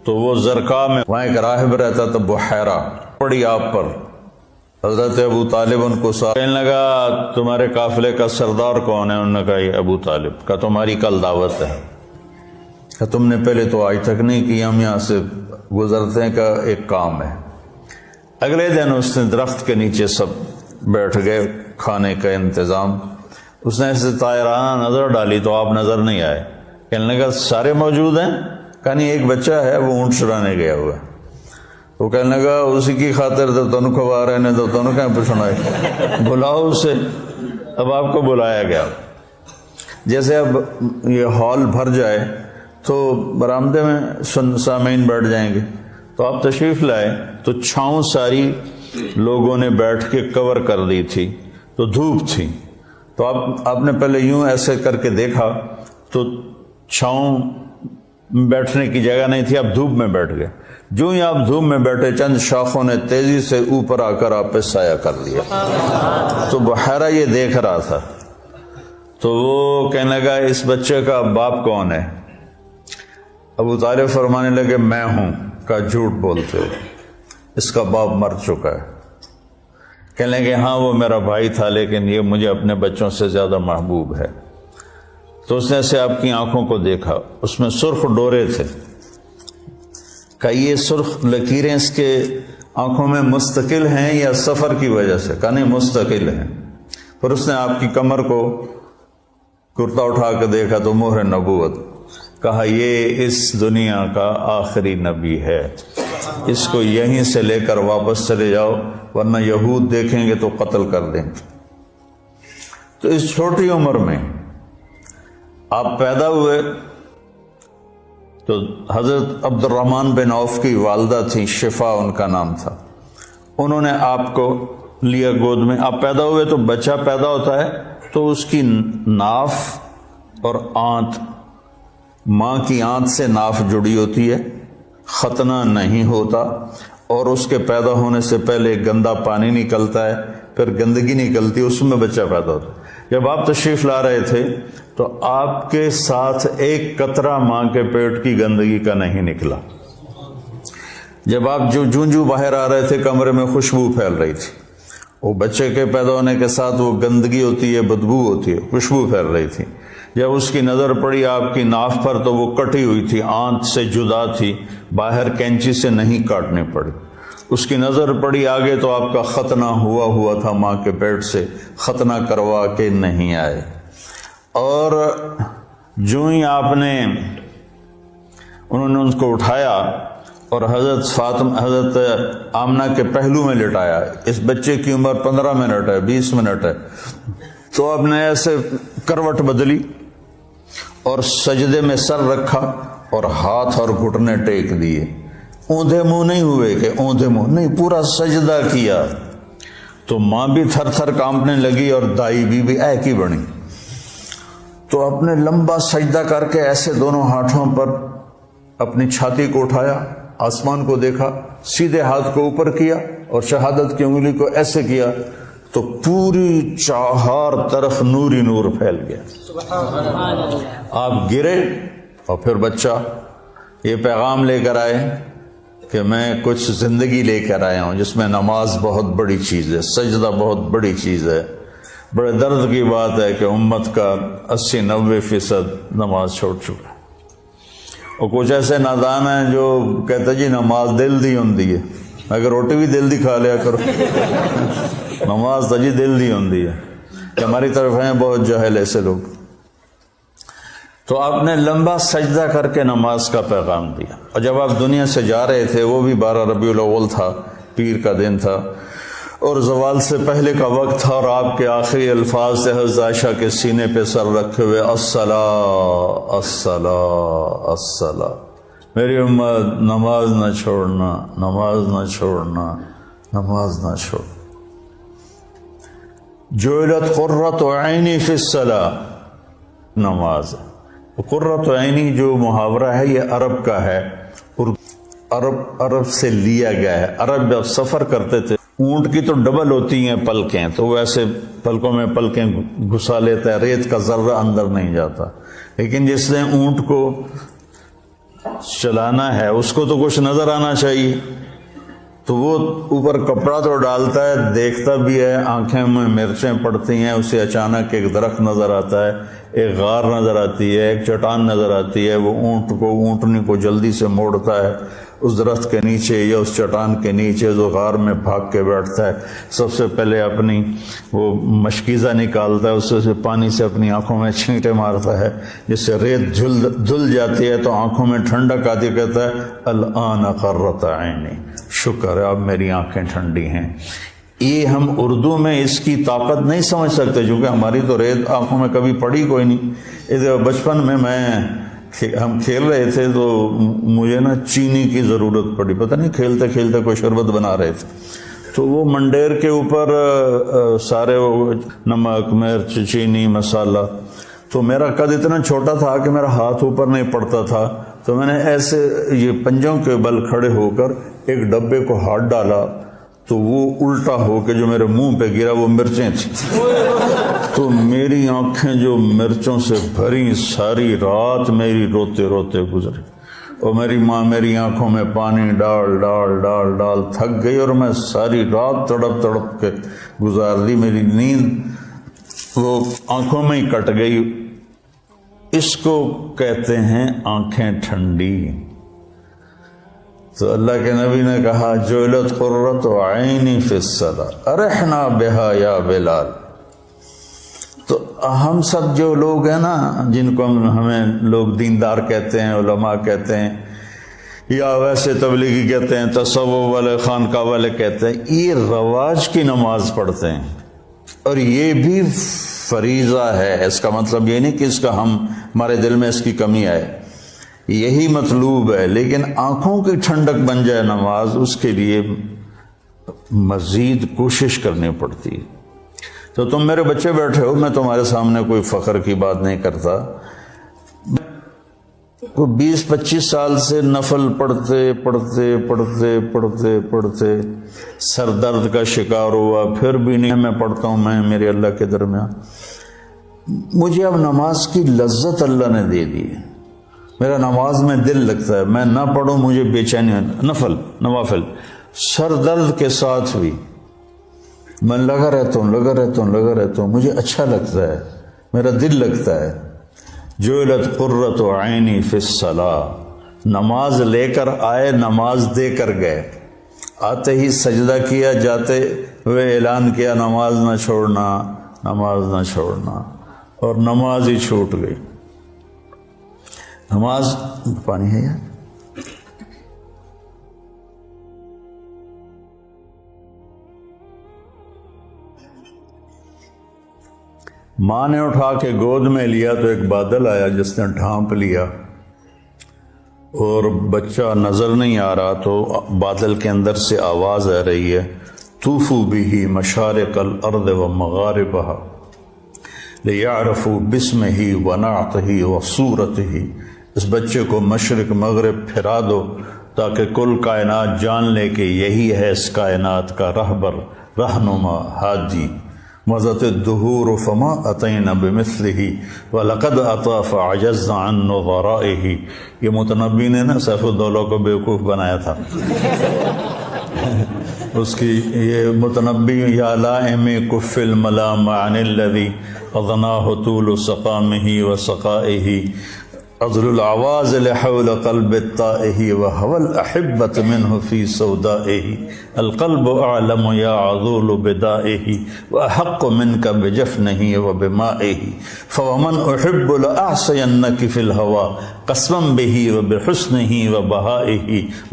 تو وہ زرقا میں وہاں ایک راہب رہتا تھا بحیرہ، پڑی آپ پر حضرت ابو طالب ان کو کہنے لگا تمہارے قافلے کا سردار کون ہے؟ انہوں نے کہا یہ ابو طالب کا، تمہاری کل دعوت ہے، کہ تم نے پہلے تو آج تک نہیں کی، ہم یہاں سے گزرتے ہیں، کا ایک کام ہے۔ اگلے دن اس نے درخت کے نیچے سب بیٹھ گئے، کھانے کا انتظام، اس نے ایسے طائرانہ نظر ڈالی تو آپ نظر نہیں آئے، کہنے لگا سارے موجود ہیں؟ کہا نہیں، ایک بچہ ہے وہ اونٹ چرانے گیا ہوا ہے۔ وہ کہنے لگا اسی کی خاطر تو تنو کھوا رہے نے، تو تنو کہیں پوچھنا ہے، بلاؤ اسے۔ اب آپ کو بلایا گیا، جیسے اب یہ ہال بھر جائے تو برآمدے میں سامعین بیٹھ جائیں گے، تو آپ تشریف لائے تو چھاؤں ساری لوگوں نے بیٹھ کے کور کر دی تھی، تو دھوپ تھی، تو آپ نے پہلے یوں ایسے کر کے دیکھا تو چھاؤں بیٹھنے کی جگہ نہیں تھی، آپ دھوپ میں بیٹھ گئے۔ جو ہی آپ دھوپ میں بیٹھے چند شاخوں نے تیزی سے اوپر آ کر آپ پہ سایہ کر لیا۔ تو بحیرہ یہ دیکھ رہا تھا، تو وہ کہنے لگا اس بچے کا باپ کون ہے؟ ابو طالب فرمانے لگے میں ہوں۔ کا جھوٹ بولتے ہو، اس کا باپ مر چکا ہے۔ کہنے لگے ہاں وہ میرا بھائی تھا، لیکن یہ مجھے اپنے بچوں سے زیادہ محبوب ہے۔ تو اس نے ایسے آپ کی آنکھوں کو دیکھا، اس میں سرخ ڈورے تھے، کہ یہ سرخ لکیریں اس کے آنکھوں میں مستقل ہیں یا سفر کی وجہ سے؟ کہا نہیں مستقل ہیں۔ پھر اس نے آپ کی کمر کو کرتا اٹھا کے دیکھا تو مہر نبوت، کہا یہ اس دنیا کا آخری نبی ہے، اس کو یہیں سے لے کر واپس چلے جاؤ ورنہ یہود دیکھیں گے تو قتل کر دیں گے۔ تو اس چھوٹی عمر میں آپ پیدا ہوئے تو حضرت عبد الرحمن بن عوف کی والدہ تھی، شفا ان کا نام تھا، انہوں نے آپ کو لیا گود میں۔ آپ پیدا ہوئے تو بچہ پیدا ہوتا ہے تو اس کی ناف اور آنت، ماں کی آنت سے ناف جڑی ہوتی ہے، ختنہ نہیں ہوتا، اور اس کے پیدا ہونے سے پہلے گندا پانی نکلتا ہے، پھر گندگی نکلتی ہے، اس میں بچہ پیدا ہوتا ہے۔ جب آپ تشریف لا رہے تھے تو آپ کے ساتھ ایک قطرہ ماں کے پیٹ کی گندگی کا نہیں نکلا۔ جب آپ جو باہر آ رہے تھے کمرے میں خوشبو پھیل رہی تھی، وہ بچے کے پیدا ہونے کے ساتھ وہ گندگی ہوتی ہے، بدبو ہوتی ہے، خوشبو پھیل رہی تھی۔ جب اس کی نظر پڑی آپ کی ناف پر تو وہ کٹی ہوئی تھی، آنت سے جدا تھی، باہر کینچی سے نہیں کاٹنی پڑی۔ اس کی نظر پڑی آگے تو آپ کا ختنہ ہوا تھا ماں کے پیٹ سے، ختنہ کروا کے نہیں آئے۔ اور جو ہی آپ نے انہوں نے ان کو اٹھایا اور حضرت آمنہ کے پہلو میں لٹایا، اس بچے کی عمر 15 منٹ ہے، 20 منٹ ہے، تو آپ نے ایسے کروٹ بدلی اور سجدے میں سر رکھا اور ہاتھ اور گھٹنے ٹیک دیے، اوندھے منہ نہیں ہوئے کہ اوندھے منہ نہیں، پورا سجدہ کیا۔ تو ماں بھی تھر تھر کانپنے لگی اور دائی بھی اے کی بنی۔ تو آپ نے لمبا سجدہ کر کے ایسے دونوں ہاتھوں پر اپنی چھاتی کو اٹھایا، آسمان کو دیکھا، سیدھے ہاتھ کو اوپر کیا اور شہادت کی انگلی کو ایسے کیا تو پوری چہار طرف نور ہی نور پھیل گیا۔ آپ گرے اور پھر بچہ یہ پیغام لے کر آئے کہ میں کچھ زندگی لے کر آیا ہوں جس میں نماز بہت بڑی چیز ہے، سجدہ بہت بڑی چیز ہے۔ بڑے درد کی بات ہے کہ امت کا 80-90% نماز چھوڑ چکا ہے، اور کچھ ایسے نادان ہیں جو کہتے جی نماز دل دی ہوندی ہے، اگر روٹی بھی دل دی کھا لیا کرو، نماز تو جی دل دی ہوندی ہے، کہ ہماری طرف ہیں بہت جاہل ایسے لوگ۔ تو آپ نے لمبا سجدہ کر کے نماز کا پیغام دیا، اور جب آپ دنیا سے جا رہے تھے وہ بھی 12 ربیع الاول تھا، پیر کا دن تھا، اور زوال سے پہلے کا وقت تھا، اور آپ کے آخری الفاظ تھے حضرت عائشہ کے سینے پہ سر رکھے ہوئے، الصلاۃ الصلاۃ الصلاۃ، میری امت نماز نہ چھوڑنا، نماز نہ چھوڑنا، نماز نہ چھوڑ۔ جعلت قرۃ عینی فی الصلاۃ، نماز۔ قرۃ عینی جو محاورہ ہے یہ عرب کا ہے، عرب سے لیا گیا ہے۔ عرب جب سفر کرتے تھے، اونٹ کی تو ڈبل ہوتی ہیں پلکیں، تو وہ ایسے پلکوں میں پلکیں گھسا لیتا ہے، ریت کا ذرہ اندر نہیں جاتا، لیکن جس نے اونٹ کو چلانا ہے اس کو تو کچھ نظر آنا چاہیے، تو وہ اوپر کپڑا تو ڈالتا ہے، دیکھتا بھی ہے، آنکھیں میں مرچیں پڑتی ہیں، اسے اچانک ایک درخت نظر آتا ہے، ایک غار نظر آتی ہے، ایک چٹان نظر آتی ہے، وہ اونٹنی کو جلدی سے موڑتا ہے اس درخت کے نیچے یا اس چٹان کے نیچے، جو غار میں بھاگ کے بیٹھتا ہے، سب سے پہلے اپنی وہ مشکیزہ نکالتا ہے، اس سے پانی سے اپنی آنکھوں میں چھینٹے مارتا ہے، جس سے ریت دھل جاتی ہے تو آنکھوں میں ٹھنڈک آتی، کہتا ہے الآن قرۃ عینی، شکر ہے اب میری آنکھیں ٹھنڈی ہیں۔ یہ ہم اردو میں اس کی طاقت نہیں سمجھ سکتے، کیونکہ ہماری تو ریت آنکھوں میں کبھی پڑی کوئی نہیں۔ ادھر بچپن میں ہم کھیل رہے تھے تو مجھے نا چینی کی ضرورت پڑی، پتہ نہیں کھیلتے کھیلتے کوئی شربت بنا رہے تھے، تو وہ منڈیر کے اوپر سارے وہ نمک مرچ چینی مسالہ، تو میرا قد اتنا چھوٹا تھا کہ میرا ہاتھ اوپر نہیں پڑتا تھا، تو میں نے ایسے یہ پنجوں کے بل کھڑے ہو کر ایک ڈبے کو ہاتھ ڈالا تو وہ الٹا ہو کے جو میرے منہ پہ گرا وہ مرچیں تھیں، تو میری آنکھیں جو مرچوں سے بھری، ساری رات میری روتے روتے گزری، اور میری ماں میری آنکھوں میں پانی ڈال ڈال ڈال ڈال تھک گئی، اور میں ساری رات تڑپ تڑپ کے گزار دی، میری نیند وہ آنکھوں میں ہی کٹ گئی۔ اس کو کہتے ہیں آنکھیں ٹھنڈی۔ تو اللہ کے نبی نے کہا جعلت قرۃ عینی فی الصلاۃ ارحنا بہا یا بلال۔ تو ہم سب جو لوگ ہیں نا، جن کو ہمیں لوگ دیندار کہتے ہیں، علماء کہتے ہیں، یا ویسے تبلیغی کہتے ہیں، تصوف والے خانقاہ والے کہتے ہیں، یہ رواج کی نماز پڑھتے ہیں، اور یہ بھی فریضہ ہے۔ اس کا مطلب یہ نہیں کہ اس کا ہمارے دل میں اس کی کمی آئے، یہی مطلوب ہے، لیکن آنکھوں کی ٹھنڈک بن جائے نماز، اس کے لیے مزید کوشش کرنی پڑتی ہے۔ تو تم میرے بچے بیٹھے ہو، میں تمہارے سامنے کوئی فخر کی بات نہیں کرتا، 20-25 سال سے نفل پڑھتے پڑھتے پڑھتے پڑھتے پڑھتے سر درد کا شکار ہوا، پھر بھی نہیں میں پڑھتا ہوں، میں میرے اللہ کے درمیان، مجھے اب نماز کی لذت اللہ نے دے دی ہے، میرا نماز میں دل لگتا ہے، میں نہ پڑھوں مجھے بے چینی، نوافل سر درد کے ساتھ بھی میں لگا رہتا ہوں، مجھے اچھا لگتا ہے، میرا دل لگتا ہے۔ جعلت قرۃ عینی فی الصلاۃ، نماز لے کر آئے، نماز دے کر گئے، آتے ہی سجدہ کیا، جاتے ہوئے اعلان کیا نماز نہ چھوڑنا، نماز نہ چھوڑنا، اور نماز ہی چھوٹ گئی۔ نماز پانی ہے یار، ماں نے اٹھا کے گود میں لیا تو ایک بادل آیا جس نے ڈھانپ لیا، اور بچہ نظر نہیں آ رہا، تو بادل کے اندر سے آواز آ رہی ہے طوفوا بہ مشارق الارض ومغاربها لیعرفوا باسمہ ونعتہ وصورتہ، اس بچے کو مشرق مغرب پھرا دو تاکہ کل کائنات جان لے کہ یہی ہے اس کائنات کا رہبر، رہنما، ہادی۔ مضت الدہور فما اتینا بمثلہ ولقد اتی فعجزنا عن نظرائہ، یہ متنبی نے نا سیف الدولہ کو بیوقوف بنایا تھا، اس کی یہ متنبی یا لائم کف الملام عن الذی اضناہ طول سقامہ وسقائہ عذر العواز لحول قلب الطائہ وهو الأحبة منه في سودائه القلب أعلم يا عذول بدائه وأحق منك بجفنه وبمائه فومن أحب لأعصينك في الهوى قسما به وبحسنه وبهائه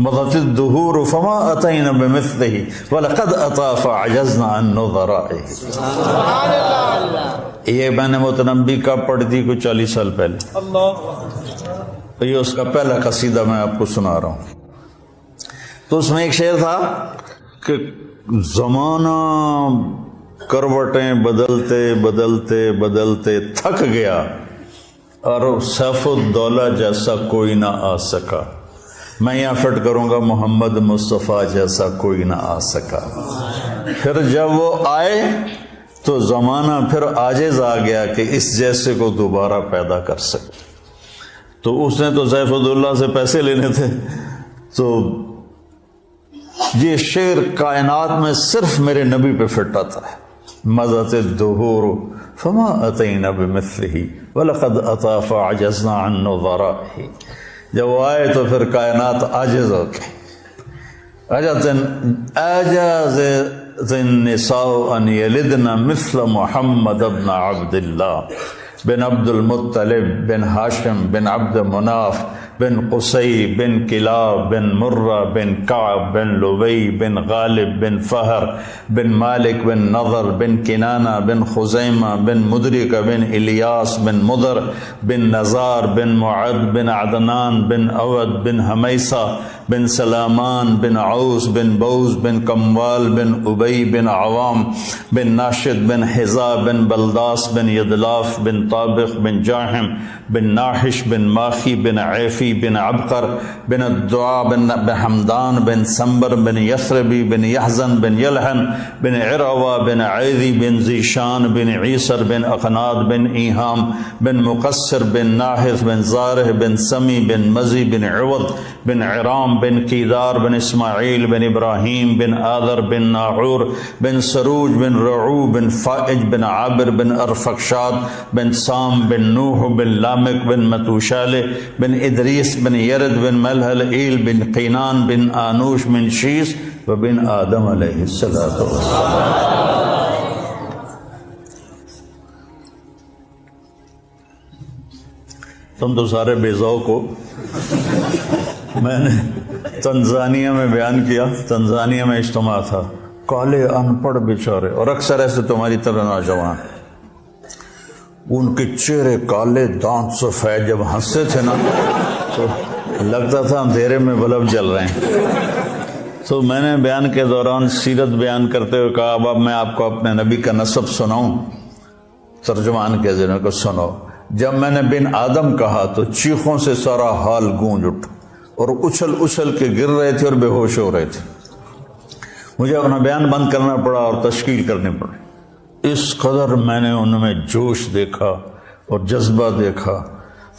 مضت الدهور فما أتينا بمثله ولقد أتى فعجزنا عن نظرائه۔ سبحان اللہ۔ یہ میں نے متنبی کا پڑھ دی کچھ 40 سال پہلے، یہ اس کا پہلا قصیدہ میں آپ کو سنا رہا ہوں۔ تو اس میں ایک شعر تھا کہ زمانہ کروٹیں بدلتے بدلتے بدلتے تھک گیا، اور سیف الدولہ جیسا کوئی نہ آ سکا، میں یہاں فٹ کروں گا محمد مصطفیٰ جیسا کوئی نہ آ سکا۔ پھر جب وہ آئے تو زمانہ پھر عاجز آ گیا کہ اس جیسے کو دوبارہ پیدا کر سکے۔ تو اس نے تو سیف اللہ سے پیسے لینے تھے. تو یہ شعر کائنات میں صرف میرے نبی پہ فٹ آتا ہے. مزت الدہور فما اتینا بمثلہ ولقد اطا فعجزنا عن نظرائہ. جب وہ آئے تو پھر کائنات عاجز ہو گئی. عجز النساء ان یلدن مثل محمد بن عبد اللہ بن عبد المطلب بن ہاشم بن عبد مناف بن قصی بن کلاب بن مرہ بن کعب بن لبی بن غالب بن فہر بن مالک بن نضر بن کنانہ بن خزیمہ بن مدرکہ بن الیاس بن مدر بن نزار بن معد بن عدنان بن اود بن حمیسہ بن سلامان بن عوس بن بوز بن کموال بن ابی بن عوام بن ناشد بن حزا بن بلداس بن یدلاف بن طابق بن جاہم بن ناحش بن ماخی بن عیفی بن عبقر بن الدعاء بن حمدان بن سنبر بن یثربی بن یحزن بن یلحن بن عروہ بن عیدی بن زیشان بن عیسر بن اقناد بن ایہام بن مقصر بن ناحث بن زارح بن سمی بن مزی بن عوض بن عرام بن کیدار بن اسماعیل بن ابراہیم بن آذر بن ناعور بن سروج بن رعو بن فائج بن عابر بن ارفقشاد بن سام بن نوح بن لامک بن متوشالہ بن ادریس بن یرد بن ملحل ایل بن قینان بن آنوش بن شیس وبن آدم علیہ السلام. تم تو سارے بے ذوق ہو. میں نے تنزانیہ میں بیان کیا. تنزانیہ میں اجتماع تھا. کالے ان پڑھ بیچارے اور اکثر ایسے تمہاری طرح نوجوان, ان کے چہرے کالے, دانت سفید. جب ہنستے تھے نا تو لگتا تھا اندھیرے میں بلب جل رہے ہیں. تو میں نے بیان کے دوران سیرت بیان کرتے ہوئے کہا اب میں آپ کو اپنے نبی کا نسب سناؤں. ترجمان کے ذریعے کو سنو. جب میں نے بن آدم کہا تو چیخوں سے سارا حال گونج اٹھا اور اچھل اچھل کے گر رہے تھے اور بے ہوش ہو رہے تھے. مجھے اپنا بیان بند کرنا پڑا اور تشکیل کرنی پڑی. اس قدر میں نے ان میں جوش دیکھا اور جذبہ دیکھا.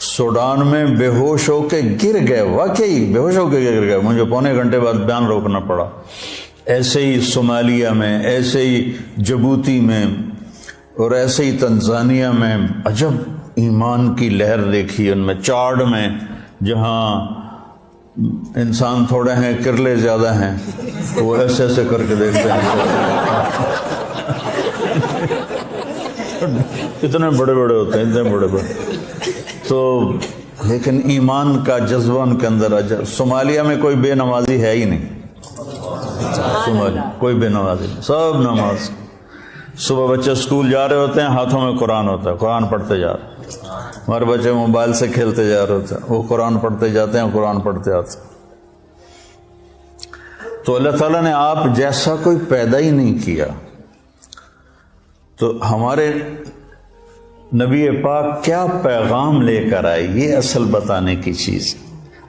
سوڈان میں بے ہوش ہو کے گر گئے, واقعی بے ہوش ہو کے گر گئے. مجھے پونے گھنٹے بعد بیان روکنا پڑا. ایسے ہی صومالیہ میں, ایسے ہی جبوتی میں اور ایسے ہی تنزانیہ میں عجب ایمان کی لہر دیکھی. ان میں چاڈ میں جہاں انسان تھوڑے ہیں کرلے زیادہ ہیں تو وہ ایسے ایسے کر کے دیکھتے ہیں. اتنے بڑے بڑے ہوتے ہیں, اتنے بڑے بڑے. تو لیکن ایمان کا جذبہ ان کے اندر عجب. صومالیہ میں کوئی بے نمازی ہے ہی نہیں. صومالیہ کوئی بے نمازی نہیں, سب نماز. صبح بچے اسکول جا رہے ہوتے ہیں, ہاتھوں میں قرآن ہوتا ہے, قرآن پڑھتے جا رہے ہیں. ہمارے بچے موبائل سے کھیلتے جا رہے ہوتے ہیں, وہ قرآن پڑھتے جاتے ہیں, قرآن پڑھتے آتے ہیں. تو اللہ تعالیٰ نے آپ جیسا کوئی پیدا ہی نہیں کیا. تو ہمارے نبی پاک کیا پیغام لے کر آئے, یہ اصل بتانے کی چیز.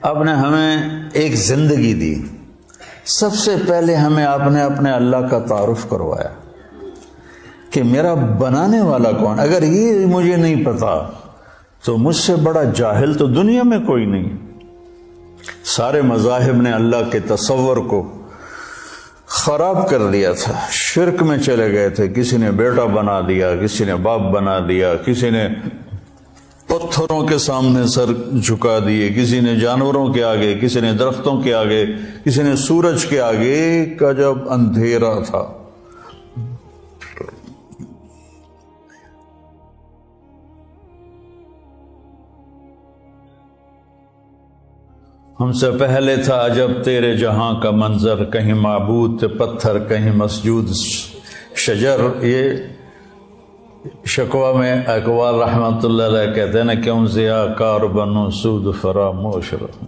آپ نے ہمیں ایک زندگی دی. سب سے پہلے ہمیں آپ نے اپنے اللہ کا تعارف کروایا کہ میرا بنانے والا کون. اگر یہ مجھے نہیں پتا تو مجھ سے بڑا جاہل تو دنیا میں کوئی نہیں. سارے مذاہب نے اللہ کے تصور کو خراب کر دیا تھا, شرک میں چلے گئے تھے. کسی نے بیٹا بنا دیا, کسی نے باپ بنا دیا, کسی نے پتھروں کے سامنے سر جھکا دیے, کسی نے جانوروں کے آگے, کسی نے درختوں کے آگے, کسی نے سورج کے آگے. کا جب اندھیرا تھا ہم سے پہلے تھا عجب تیرے جہاں کا منظر, کہیں معبود تھے پتھر, کہیں مسجود شجر. یہ شکوہ میں اقوال رحمت اللہ علیہ کہتے ہیں نا, کیوں ضیاء کار بنوں سود فراموش رہوں,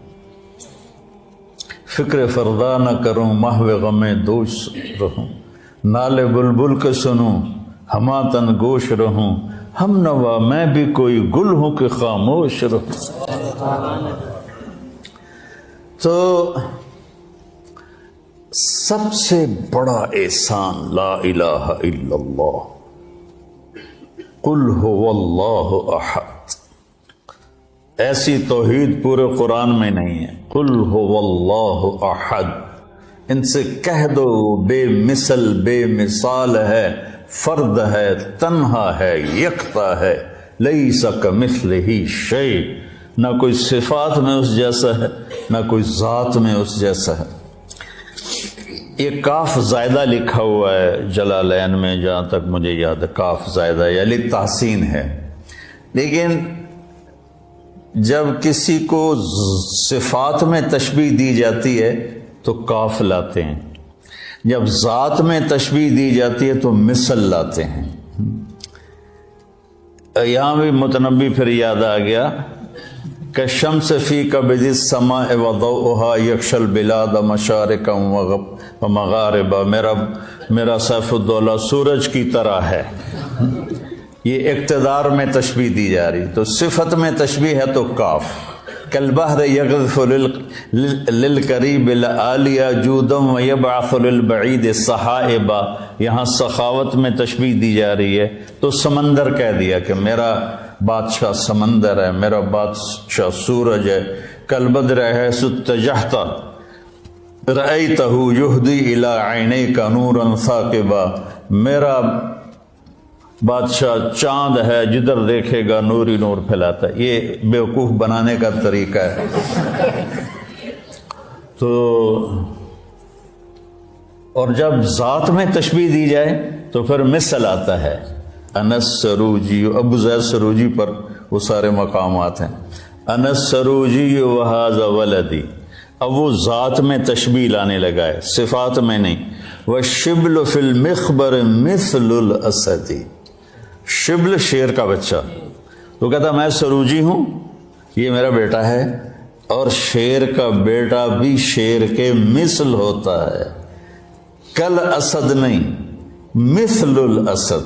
فکر فردا نہ کروں محو غم دوش رہوں, نالے بلبل کے سنوں ہما تن گوش رہوں, ہم نوا میں بھی کوئی گل ہوں کہ خاموش رہوں. تو سب سے بڑا احسان لا الہ الا اللہ, قل هو اللہ احد. ایسی توحید پورے قرآن میں نہیں ہے. قل هو اللہ احد، ان سے کہہ دو بے مثل بے مثال ہے، فرد ہے، تنہا ہے، یکتا ہے. لیس کمثلہ شیء، نہ کوئی صفات میں اس جیسا ہے نہ کوئی ذات میں اس جیسا ہے. یہ کاف زائدہ لکھا ہوا ہے جلالین میں، جہاں تک مجھے یاد ہے کاف زائدہ یا للتحسین ہے. لیکن جب کسی کو صفات میں تشبیہ دی جاتی ہے تو کاف لاتے ہیں، جب ذات میں تشبیہ دی جاتی ہے تو مثل لاتے ہیں. یہاں بھی متنبی پھر یاد آ گیا کہ شمس فی کبد السماء وضوءها یکشی البلاد مشارقا ومغاربا، میرا سیف الدولہ سورج کی طرح ہے. یہ اقتدار میں تشبیہ دی جا رہی، تو صفت میں تشبیہ ہے تو کاف. کالبحر یغرف للقریب العالیہ جودا ویبعث للبعید سحائبا، یہاں سخاوت میں تشبیہ دی جا رہی ہے تو سمندر کہہ دیا کہ میرا بادشاہ سمندر ہے، میرا بادشاہ سورج ہے. کالبدر حیث اتجہت رأیتہ یہدی الی عینیک نورا ثاقبا، میرا بادشاہ چاند ہے، جدھر دیکھے گا نور ہی نور پھیلاتا ہے. یہ بیوقوف بنانے کا طریقہ ہے. تو اور جب ذات میں تشبیہ دی جائے تو پھر مثل آتا ہے. انس سروجی، ابو زید سروجی پر وہ سارے مقامات ہیں. انس سروجی وہذا ولدی، اب وہ ذات میں تشبیہ لانے لگا ہے، صفات میں نہیں. والشبل فی المخبر مثل الاسد، شبل شیر کا بچہ، تو کہتا میں سروجی ہوں، یہ میرا بیٹا ہے، اور شیر کا بیٹا بھی شیر کے مثل ہوتا ہے. کل اسد نہیں، مثل الاسد.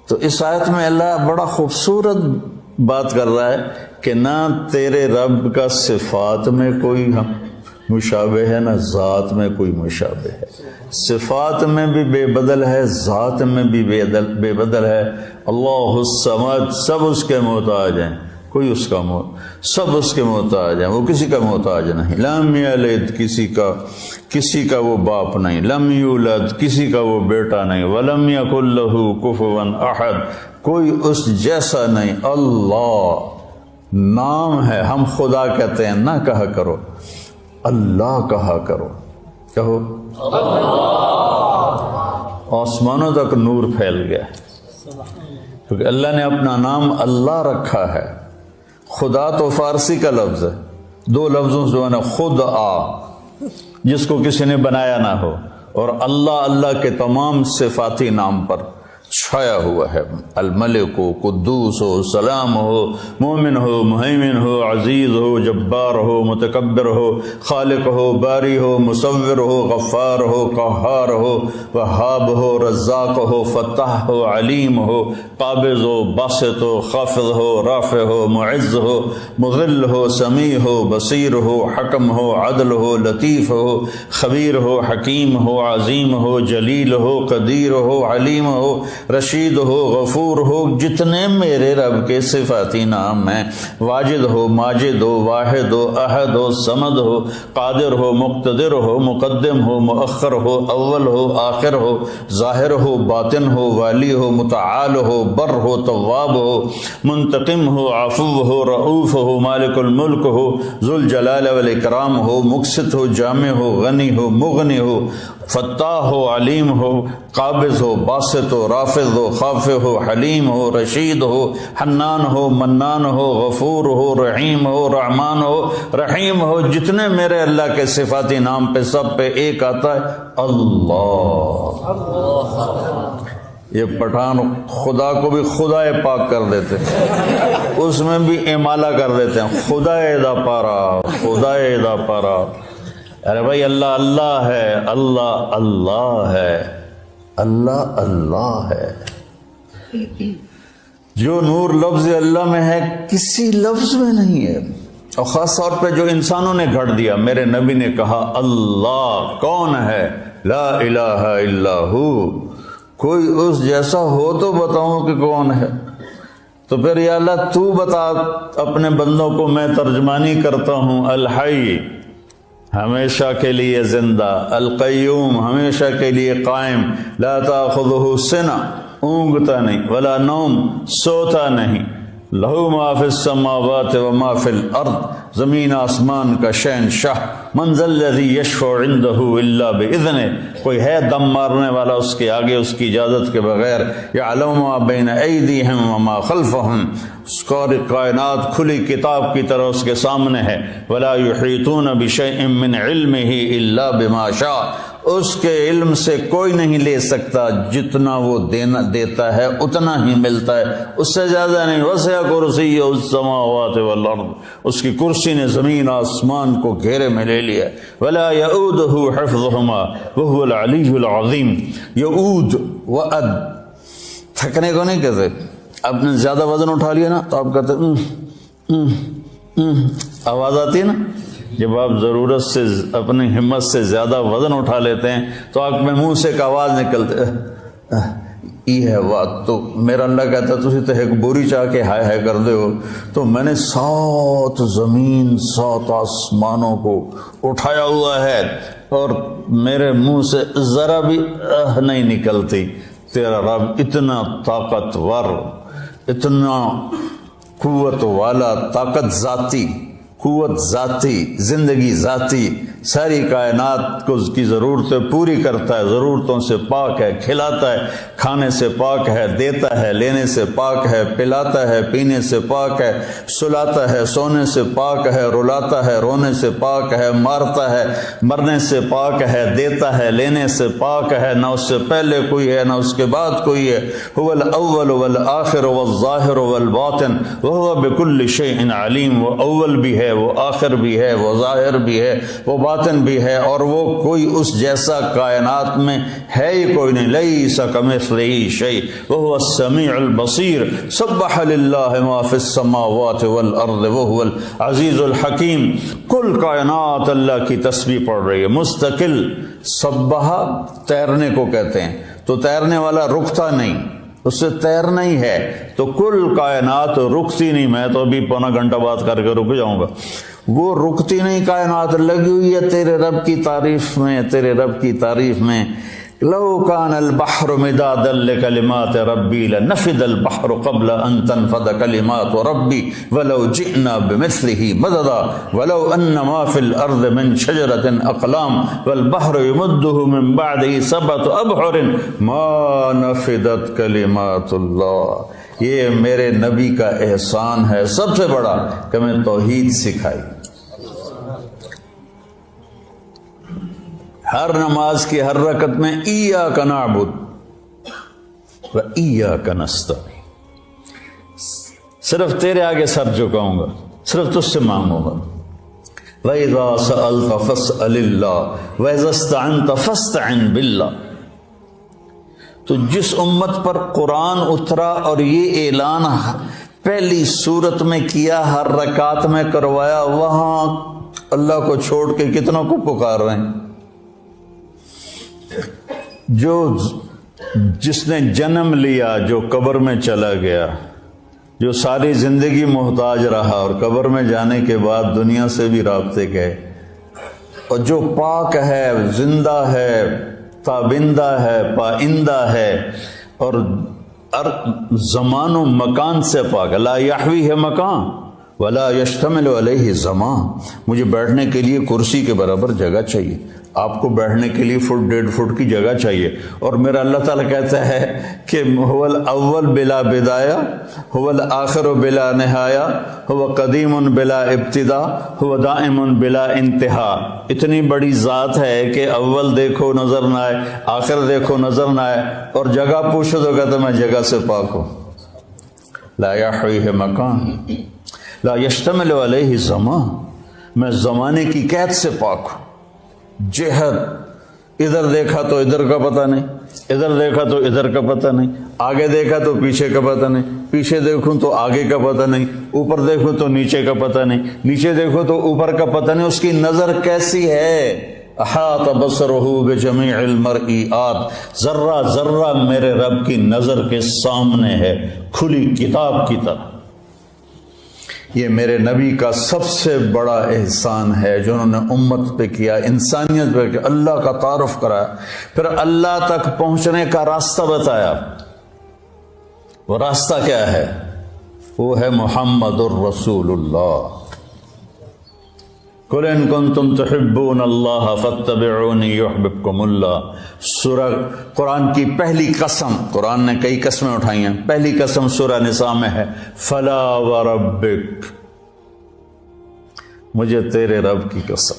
تو اس آیت میں اللہ بڑا خوبصورت بات کر رہا ہے کہ نہ تیرے رب کا صفات میں کوئی مشابہ ہے، نہ ذات میں کوئی مشابہ ہے. صفات میں بھی بے بدل ہے، ذات میں بھی بے بدل ہے. اللہ الصمد، سب اس کے محتاج ہیں، کوئی اس کا سب اس کے محتاج ہیں، وہ کسی کا محتاج نہیں. لم یلد، کسی کا وہ باپ نہیں. لم یولد، کسی کا وہ بیٹا نہیں. ولم یکن لہ کفوا احد، کوئی اس جیسا نہیں. اللہ نام ہے، ہم خدا کہتے ہیں، نہ کہا کرو اللہ کہا کرو. کہو آسمانوں تک نور پھیل گیا، کیونکہ اللہ نے اپنا نام اللہ رکھا ہے. خدا تو فارسی کا لفظ ہے، دو لفظوں سے بنا، خود جس کو کسی نے بنایا نہ ہو، اور اللہ کے تمام صفاتی نام پر چھایا ہوا ہے. الملک ہو، قدوس ہو، سلام ہو، مومن ہو، مہیمن ہو، عزیز ہو، جبار ہو، متکبر ہو، خالق ہو، باری ہو، مصور ہو، غفار ہو، قہار ہو، وہاب ہو، رزاق ہو، فتاح ہو، علیم ہو، قابض ہو، باسط ہو، خافض ہو، رافع ہو، معز ہو، مذل ہو، سمیع ہو، بصیر ہو، حکم ہو، عدل ہو، لطیف ہو، خبیر ہو، حکیم ہو، عظیم ہو، جلیل ہو، قدیر ہو، علیم ہو، رشید ہو، غفور ہو. جتنے میرے رب کے صفاتی نام ہیں، واجد ہو، ماجد ہو، واحد ہو، احد ہو، صمد ہو، قادر ہو، مقتدر ہو، مقدم ہو، مؤخر ہو، اول ہو، آخر ہو، ظاہر ہو، باطن ہو، والی ہو، متعال ہو، بر ہو، تواب ہو، منتقم ہو، عفو ہو، رؤوف ہو، مالک الملک ہو، ذو الجلال والاکرام ہو، مقسط ہو، جامع ہو، غنی ہو، مغنی ہو، فتاح ہو، علیم ہو، قابض ہو، باسط ہو، رافض ہو، خافع ہو، حلیم ہو، رشید ہو، حنان ہو، منان ہو، غفور ہو، رحیم ہو، رحمان ہو، رحیم ہو. جتنے میرے اللہ کے صفاتی نام پہ سب پہ ایک آتا ہے اللہ. یہ پٹھان خدا کو بھی خدا پاک کر دیتے، اس میں بھی امالہ کر دیتے ہیں، خدا دا پارا، خدا دا پارا. ارے بھائی اللہ اللہ ہے، اللہ اللہ ہے، اللہ اللہ ہے. جو نور لفظ اللہ میں ہے کسی لفظ میں نہیں ہے. اور خاص طور پہ جو انسانوں نے گھڑ دیا. میرے نبی نے کہا اللہ کون ہے؟ لا الہ الا ہو. کوئی اس جیسا ہو تو بتاؤں کہ کون ہے. تو پھر یا اللہ تو بتا اپنے بندوں کو، میں ترجمانی کرتا ہوں، الحی ہمیشہ کے لیے زندہ، القیوم ہمیشہ کے لیے قائم، لا تاخذہ سنہ اونگتا نہیں، ولا نوم سوتا نہیں، لہو ما فی السماوات و ما فی الارض زمین آسمان کا شہنشاہ، من ذا الذی یشفع عندہ الا باذنہ، کوئی ہے دم مارنے والا اس کے آگے اس کی اجازت کے بغیر، یعلم ما بین ایدیہم وما خلفہم، ساری کائنات کھلی کتاب کی طرح اس کے سامنے ہے، ولا یحیطون بشیء من علمہ الا بما شاء، اس کے علم سے کوئی نہیں لے سکتا، جتنا وہ دیتا ہے اتنا ہی ملتا ہے، اس سے زیادہ نہیں، وسع کرسیہ السماوات والارض، اس کی کرسی نے زمین آسمان کو گھیرے میں لے لیا، ولا یؤودہ حفظہما وہو العلی العظیم، یؤود وعد تھکنے کو نہیں کہتے، آپ نے زیادہ وزن اٹھا لیا نا تو آپ کہتے آواز آتی ہے نا، جب آپ ضرورت سے اپنی ہمت سے زیادہ وزن اٹھا لیتے ہیں تو آپ میں منہ سے ایک آواز نکلتے یہ ہے بات، تو میرا اللہ کہتا ہے تسی تو ایک بوری چاہ کے ہائے ہائے کر دے ہو، تو میں نے 7 زمین 7 آسمانوں کو اٹھایا ہوا ہے اور میرے منہ سے ذرا بھی نہیں نکلتی، تیرا رب اتنا طاقتور، اتنا قوت والا، طاقت ذاتی، قوت ذاتی، زندگی ذاتی، ساری کائنات کو اس کی ضرورتیں پوری کرتا ہے، ضرورتوں سے پاک ہے، کھلاتا ہے، کھانے سے پاک ہے، دیتا ہے، لینے سے پاک ہے، پلاتا ہے، پینے سے پاک ہے، سلاتا ہے، سونے سے پاک ہے، رلاتا ہے، رونے سے پاک ہے، مارتا ہے، مرنے سے پاک ہے، دیتا ہے، لینے سے پاک ہے، نہ اس سے پہلے کوئی ہے نہ اس کے بعد کوئی ہے، هو الاول والآخر والظاہر والباطن وهو بكل شيء علیم، وہ اول بھی ہے، وہ آخر بھی ہے، وہ ظاہر بھی ہے، وہ باطن بھی ہے، اور وہ کوئی اس جیسا کائنات میں ہے ہی کوئی نہیں، لیس کمثلہ شیء وہو السمیع البصیر، سبح للہ ما فی السماوات والارض وہو العزیز الحکیم، کل کائنات اللہ کی تسبیح پڑھ رہی ہے مستقل، سبح تیرنے کو کہتے ہیں، تو تیرنے والا رکتا نہیں، اس سے تیرنا ہی ہے، تو کل کائنات رکتی نہیں، میں تو ابھی پونا گھنٹہ بات کر کے رک جاؤں گا، وہ رکتی نہیں کائنات، لگی ہوئی ہے تیرے رب کی تعریف میں، تیرے رب کی تعریف میں، لو کان البحر مدادا لکلمات ربی لنفد البحر قبل ان تنفد کلمات ربی ولو جئنا بمثله مددا ولو ان ما فی الارض من شجرۃ اقلام والبحر یمده من بعده 7 ابحر ما نفدت کلمات اللہ، یہ میرے نبی کا احسان ہے سب سے بڑا کہ میں توحید سکھائی، ہر نماز کی ہر رکعت میں ایاک نعبد و ایاک نستعین، صرف تیرے آگے سر جھکاؤں گا، صرف تجھ سے مانگوں گا، وَإِذَا سَأَلْتَ فَاسْأَلِ اللَّهَ وَإِذَا اسْتَعَنْتَ فَاسْتَعِنْ بِاللَّهِ، تو جس امت پر قرآن اترا اور یہ اعلان پہلی صورت میں کیا، ہر رکعت میں کروایا، وہاں اللہ کو چھوڑ کے کتنوں کو پکار رہے ہیں، جو جس نے جنم لیا، جو قبر میں چلا گیا، جو ساری زندگی محتاج رہا اور قبر میں جانے کے بعد دنیا سے بھی رابطے گئے، اور جو پاک ہے، زندہ ہے، تابندہ ہے، پائندہ ہے، اور زمان و مکان سے پاک، لا یحوی ہے مکان ولا یشتمل علیہ زمان، مجھے بیٹھنے کے لیے کرسی کے برابر جگہ چاہیے، آپ کو بیٹھنے کے لیے 1.5 فٹ کی جگہ چاہیے، اور میرا اللہ تعالیٰ کہتا ہے کہ هو الاول بلا بدایہ، هو الآخر بلا نہایہ، هو قدیم بلا ابتدا، هو دائم بلا انتہا، اتنی بڑی ذات ہے کہ اول دیکھو نظر نہ آئے، آخر دیکھو نظر نہ آئے، اور جگہ پوچھو تو کہتا میں جگہ سے پاک ہوں، لا یحویہ مکان لا یشتمل علیہ زمان، میں زمانے کی قید سے پاک ہوں، جہت، ادھر دیکھا تو ادھر کا پتہ نہیں، ادھر دیکھا تو ادھر کا پتہ نہیں، آگے دیکھا تو پیچھے کا پتہ نہیں، پیچھے دیکھوں تو آگے کا پتہ نہیں، اوپر دیکھوں تو نیچے کا پتہ نہیں، نیچے دیکھو تو اوپر کا پتہ نہیں، اس کی نظر کیسی ہے، احاط بصرہ بجمیع المرئیات، ذرہ ذرہ میرے رب کی نظر کے سامنے ہے، کھلی کتاب کی طرح۔ یہ میرے نبی کا سب سے بڑا احسان ہے جو انہوں نے امت پہ کیا، انسانیت پہ کیا، اللہ کا تعارف کرایا، پھر اللہ تک پہنچنے کا راستہ بتایا۔ وہ راستہ کیا ہے؟ وہ ہے محمد الرسول اللہ۔ قُلْ إِن كُنتُمْ تُحِبُّونَ اللَّهَ فَاتَّبِعُونِي يُحْبِبْكُمُ اللَّهُ۔ سورہ قرآن کی پہلی قسم، قرآن نے کئی قسمیں اٹھائی ہیں، پہلی قسم سورہ نساء میں ہے، فَلَا وَرَبِّكَ، مجھے تیرے رب کی قسم۔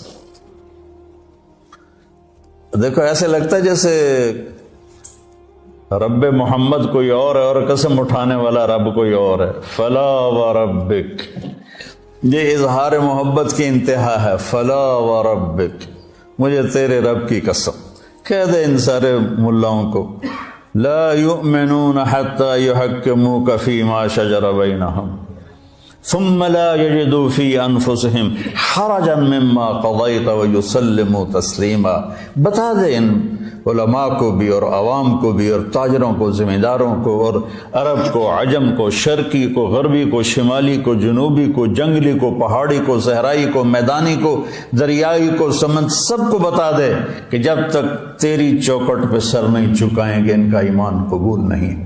دیکھو ایسے لگتا ہے جیسے رب محمد کوئی اور ہے اور قسم اٹھانے والا رب کوئی اور ہے۔ فَلَا وَرَبِّكَ، یہ اظہار محبت کی انتہا ہے۔ فلا وربک، مجھے تیرے رب کی قسم۔ کہہ دے ان سارے ملاؤں کو، لا یؤمنون حتی یحکموک فیما شجر بینہم ثم لا یجدوا فی انفسہم حرجا مما قضیت ویسلموا تسلیما۔ بتا دے ان علماء کو بھی اور عوام کو بھی اور تاجروں کو، ذمہ داروں کو اور عرب کو، عجم کو، شرقی کو، غربی کو، شمالی کو، جنوبی کو، جنگلی کو، پہاڑی کو، صحرائی کو، میدانی کو، دریائی کو، سمند، سب کو بتا دے کہ جب تک تیری چوکٹ پہ سر نہیں جھکائیں گے ان کا ایمان قبول نہیں۔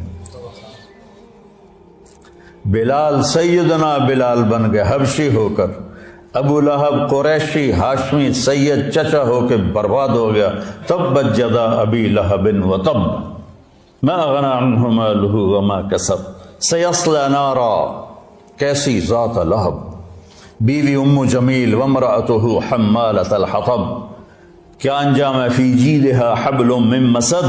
بلال، سیدنا بلال بن گئے حبشی ہو کر، ابو لہب قریشی ہاشمی سید چچا ہو کے برباد ہو گیا۔ تبت یدا ابی لہب وتب ما اغنی عنہ مالہ وما کسب سیصلی نارا، کیسی ذات لہب، بیوی ام جمیل وامرأتہ حمالۃ الحطب، کیا انجام ہے، فی جیدہا حبل من مسد۔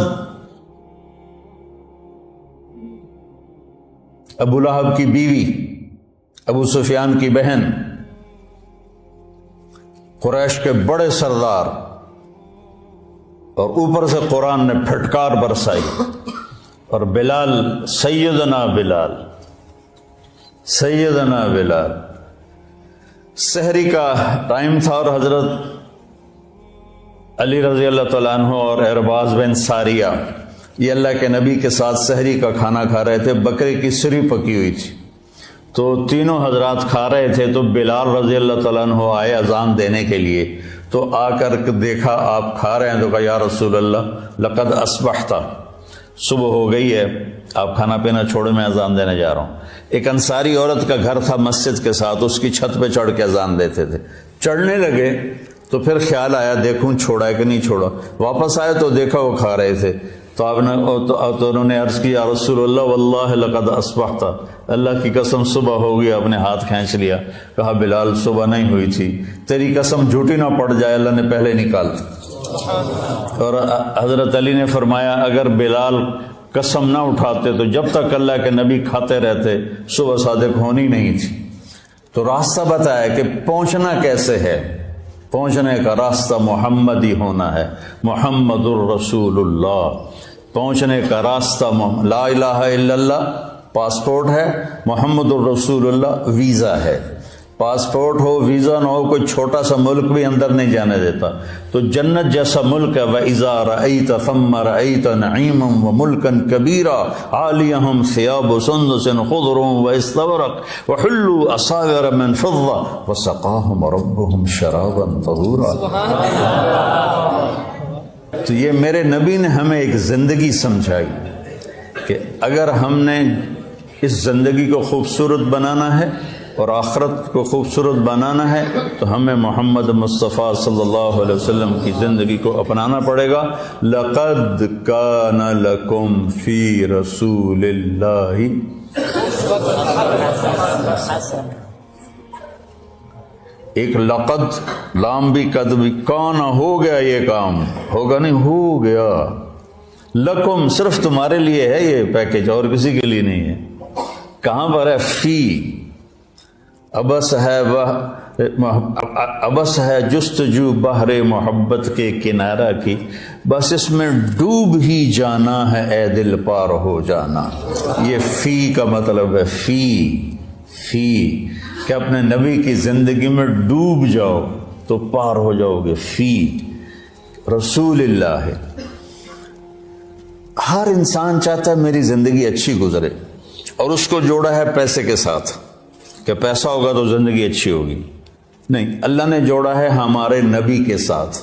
ابو لہب کی بیوی، ابو سفیان کی بہن، قریش کے بڑے سردار، اور اوپر سے قرآن نے پھٹکار برسائی، اور بلال، سیدنا بلال، سیدنا بلال، سحری کا ٹائم تھا اور حضرت علی رضی اللہ تعالیٰ عنہ اور ارباز بن ساریہ یہ اللہ کے نبی کے ساتھ سحری کا کھانا کھا رہے تھے، بکرے کی سری پکی ہوئی تھی، تو تینوں حضرات کھا رہے تھے، تو بلال رضی اللہ تعالیٰ عنہ آئے اذان دینے کے لیے، تو آ کر دیکھا آپ کھا رہے ہیں، تو کہا یا رسول اللہ لقد اصبحت، صبح ہو گئی ہے، آپ کھانا پینا چھوڑے، میں اذان دینے جا رہا ہوں۔ ایک انصاری عورت کا گھر تھا مسجد کے ساتھ، اس کی چھت پہ چڑھ کے اذان دیتے تھے، چڑھنے لگے تو پھر خیال آیا دیکھوں چھوڑا ہے کہ نہیں چھوڑا، واپس آئے تو دیکھا وہ کھا رہے تھے، تو آپ نے تو انہوں نے عرض کیا یا رسول اللہ واللہ لقد اصبحت، اللہ کی قسم صبح ہو گئی، آپ نے ہاتھ کھینچ لیا۔ کہا بلال صبح نہیں ہوئی تھی، تیری قسم جھوٹی نہ پڑ جائے، اللہ نے پہلے نکال دی۔ اور حضرت علی نے فرمایا اگر بلال قسم نہ اٹھاتے تو جب تک اللہ کے نبی کھاتے رہتے صبح صادق ہونی نہیں تھی۔ تو راستہ بتایا کہ پہنچنا کیسے ہے، پہنچنے کا راستہ محمدی ہونا ہے، محمد الرسول اللہ۔ پہنچنے کا راستہ لا الہ الا اللہ پاسپورٹ ہے، محمد الرسول اللہ ویزا ہے۔ پاسپورٹ ہو، ویزا نہ ہو، کوئی چھوٹا سا ملک بھی اندر نہیں جانے دیتا۔ تو جنت جیسا ملک ہے، وَإِذَا رَأَيْتَ ثَمَّ رَأَيْتَ نَعِيمًا وَمُلْكًا كَبِيرًا عَالِيَهُمْ ثِيَابُ سُندُسٍ خُضْرٌ وَإِسْتَبْرَقٌ وَحُلُّوا أَسَاوِرَ مِنْ فِضَّةٍ وَسَقَاهُمْ رَبُّهُمْ شَرَابًا طَهُورًا۔ تو یہ میرے نبی نے ہمیں ایک زندگی سمجھائی کہ اگر ہم نے اس زندگی کو خوبصورت بنانا ہے اور آخرت کو خوبصورت بنانا ہے تو ہمیں محمد مصطفیٰ صلی اللہ علیہ وسلم کی زندگی کو اپنانا پڑے گا۔ لَقَدْ كَانَ لَكُمْ فِي رَسُولِ اللَّهِ، ایک لقد، لام بھی قد بھی، کانا ہو گیا، یہ کام ہوگا نہیں، ہو گیا، لکم صرف تمہارے لیے ہے یہ پیکیج، اور کسی کے لیے نہیں ہے۔ کہاں پر ہے؟ فی، ابس ہے جستجو بحر محبت کے کنارہ کی، بس اس میں ڈوب ہی جانا ہے اے دل پار ہو جانا۔ یہ فی کا مطلب ہے، فی کہ اپنے نبی کی زندگی میں ڈوب جاؤ تو پار ہو جاؤ گے۔ فی رسول اللہ ہے۔ ہر انسان چاہتا ہے میری زندگی اچھی گزرے، اور اس کو جوڑا ہے پیسے کے ساتھ کہ پیسہ ہوگا تو زندگی اچھی ہوگی۔ نہیں، اللہ نے جوڑا ہے ہمارے نبی کے ساتھ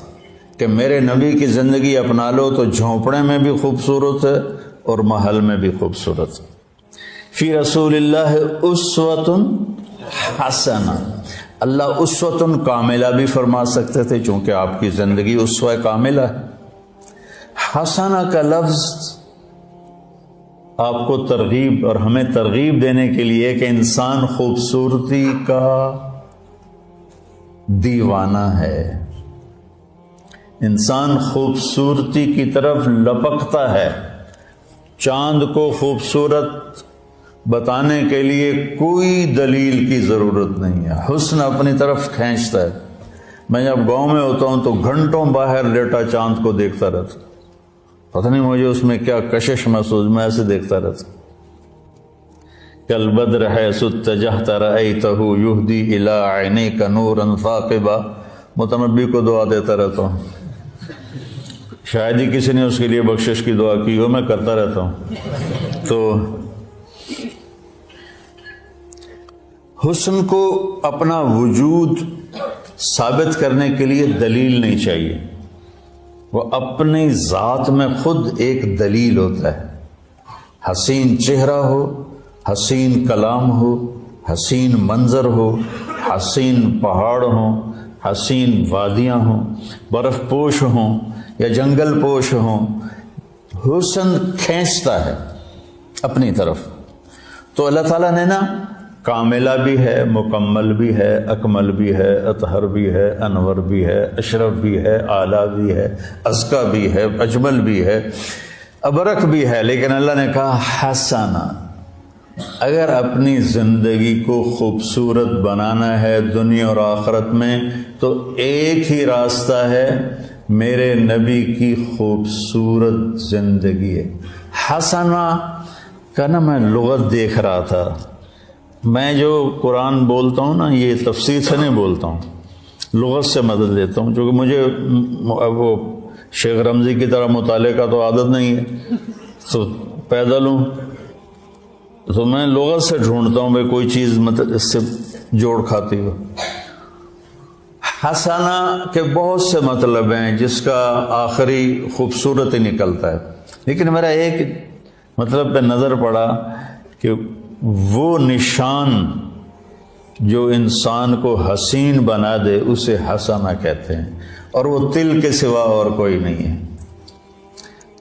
کہ میرے نبی کی زندگی اپنا لو تو جھونپڑے میں بھی خوبصورت ہے اور محل میں بھی خوبصورت ہے۔ فی رسول اللہ اسوۃ حسنہ، اللہ اسوۃ کاملہ بھی فرما سکتے تھے چونکہ آپ کی زندگی اسوہ کاملہ ہے۔ حسنہ کا لفظ آپ کو ترغیب اور ہمیں ترغیب دینے کے لیے کہ انسان خوبصورتی کا دیوانہ ہے، انسان خوبصورتی کی طرف لپکتا ہے۔ چاند کو خوبصورت بتانے کے لیے کوئی دلیل کی ضرورت نہیں ہے، حسن اپنی طرف کھینچتا ہے۔ میں جب گاؤں میں ہوتا ہوں تو گھنٹوں باہر لیٹا چاند کو دیکھتا رہتا، پتہ نہیں مجھے اس میں کیا کشش محسوس، میں ایسے دیکھتا رہتا۔ کل بدر حیث اتجہت رأیتہ یہدی الی عینیک نورا ثاقبا، متنبی کو دعا دیتا رہتا ہوں، شاید ہی کسی نے اس کے لیے بخشش کی دعا کی ہو، میں کرتا رہتا ہوں۔ تو حسن کو اپنا وجود ثابت کرنے کے لیے دلیل نہیں چاہیے، وہ اپنی ذات میں خود ایک دلیل ہوتا ہے۔ حسین چہرہ ہو، حسین کلام ہو، حسین منظر ہو، حسین پہاڑ ہوں، حسین وادیاں ہوں، برف پوش ہوں یا جنگل پوش ہوں، حسن کھینچتا ہے اپنی طرف۔ تو اللہ تعالیٰ نے نا کاملہ بھی ہے، مکمل بھی ہے، اکمل بھی ہے، اطہر بھی ہے، انور بھی ہے، اشرف بھی ہے، اعلیٰ بھی ہے، ازکیٰ بھی ہے، اجمل بھی ہے، ابرک بھی ہے، لیکن اللہ نے کہا حسنہ۔ اگر اپنی زندگی کو خوبصورت بنانا ہے دنیا اور آخرت میں تو ایک ہی راستہ ہے، میرے نبی کی خوبصورت زندگی ہے۔ حسنہ کا نا میں لغت دیکھ رہا تھا، میں جو قرآن بولتا ہوں نا یہ تفسیر سے نہیں بولتا ہوں، لغت سے مدد لیتا ہوں، کیونکہ مجھے وہ شیخ رمضی کی طرح مطالعے کا تو عادت نہیں ہے، تو پیدل ہوں تو میں لغت سے ڈھونڈتا ہوں بھائی کوئی چیز اس سے جوڑ کھاتی ہو۔ حسنہ کے بہت سے مطلب ہیں جس کا آخری خوبصورت ہی نکلتا ہے، لیکن میرا ایک مطلب پہ نظر پڑا کہ وہ نشان جو انسان کو حسین بنا دے اسے حسنہ کہتے ہیں، اور وہ تل کے سوا اور کوئی نہیں ہے۔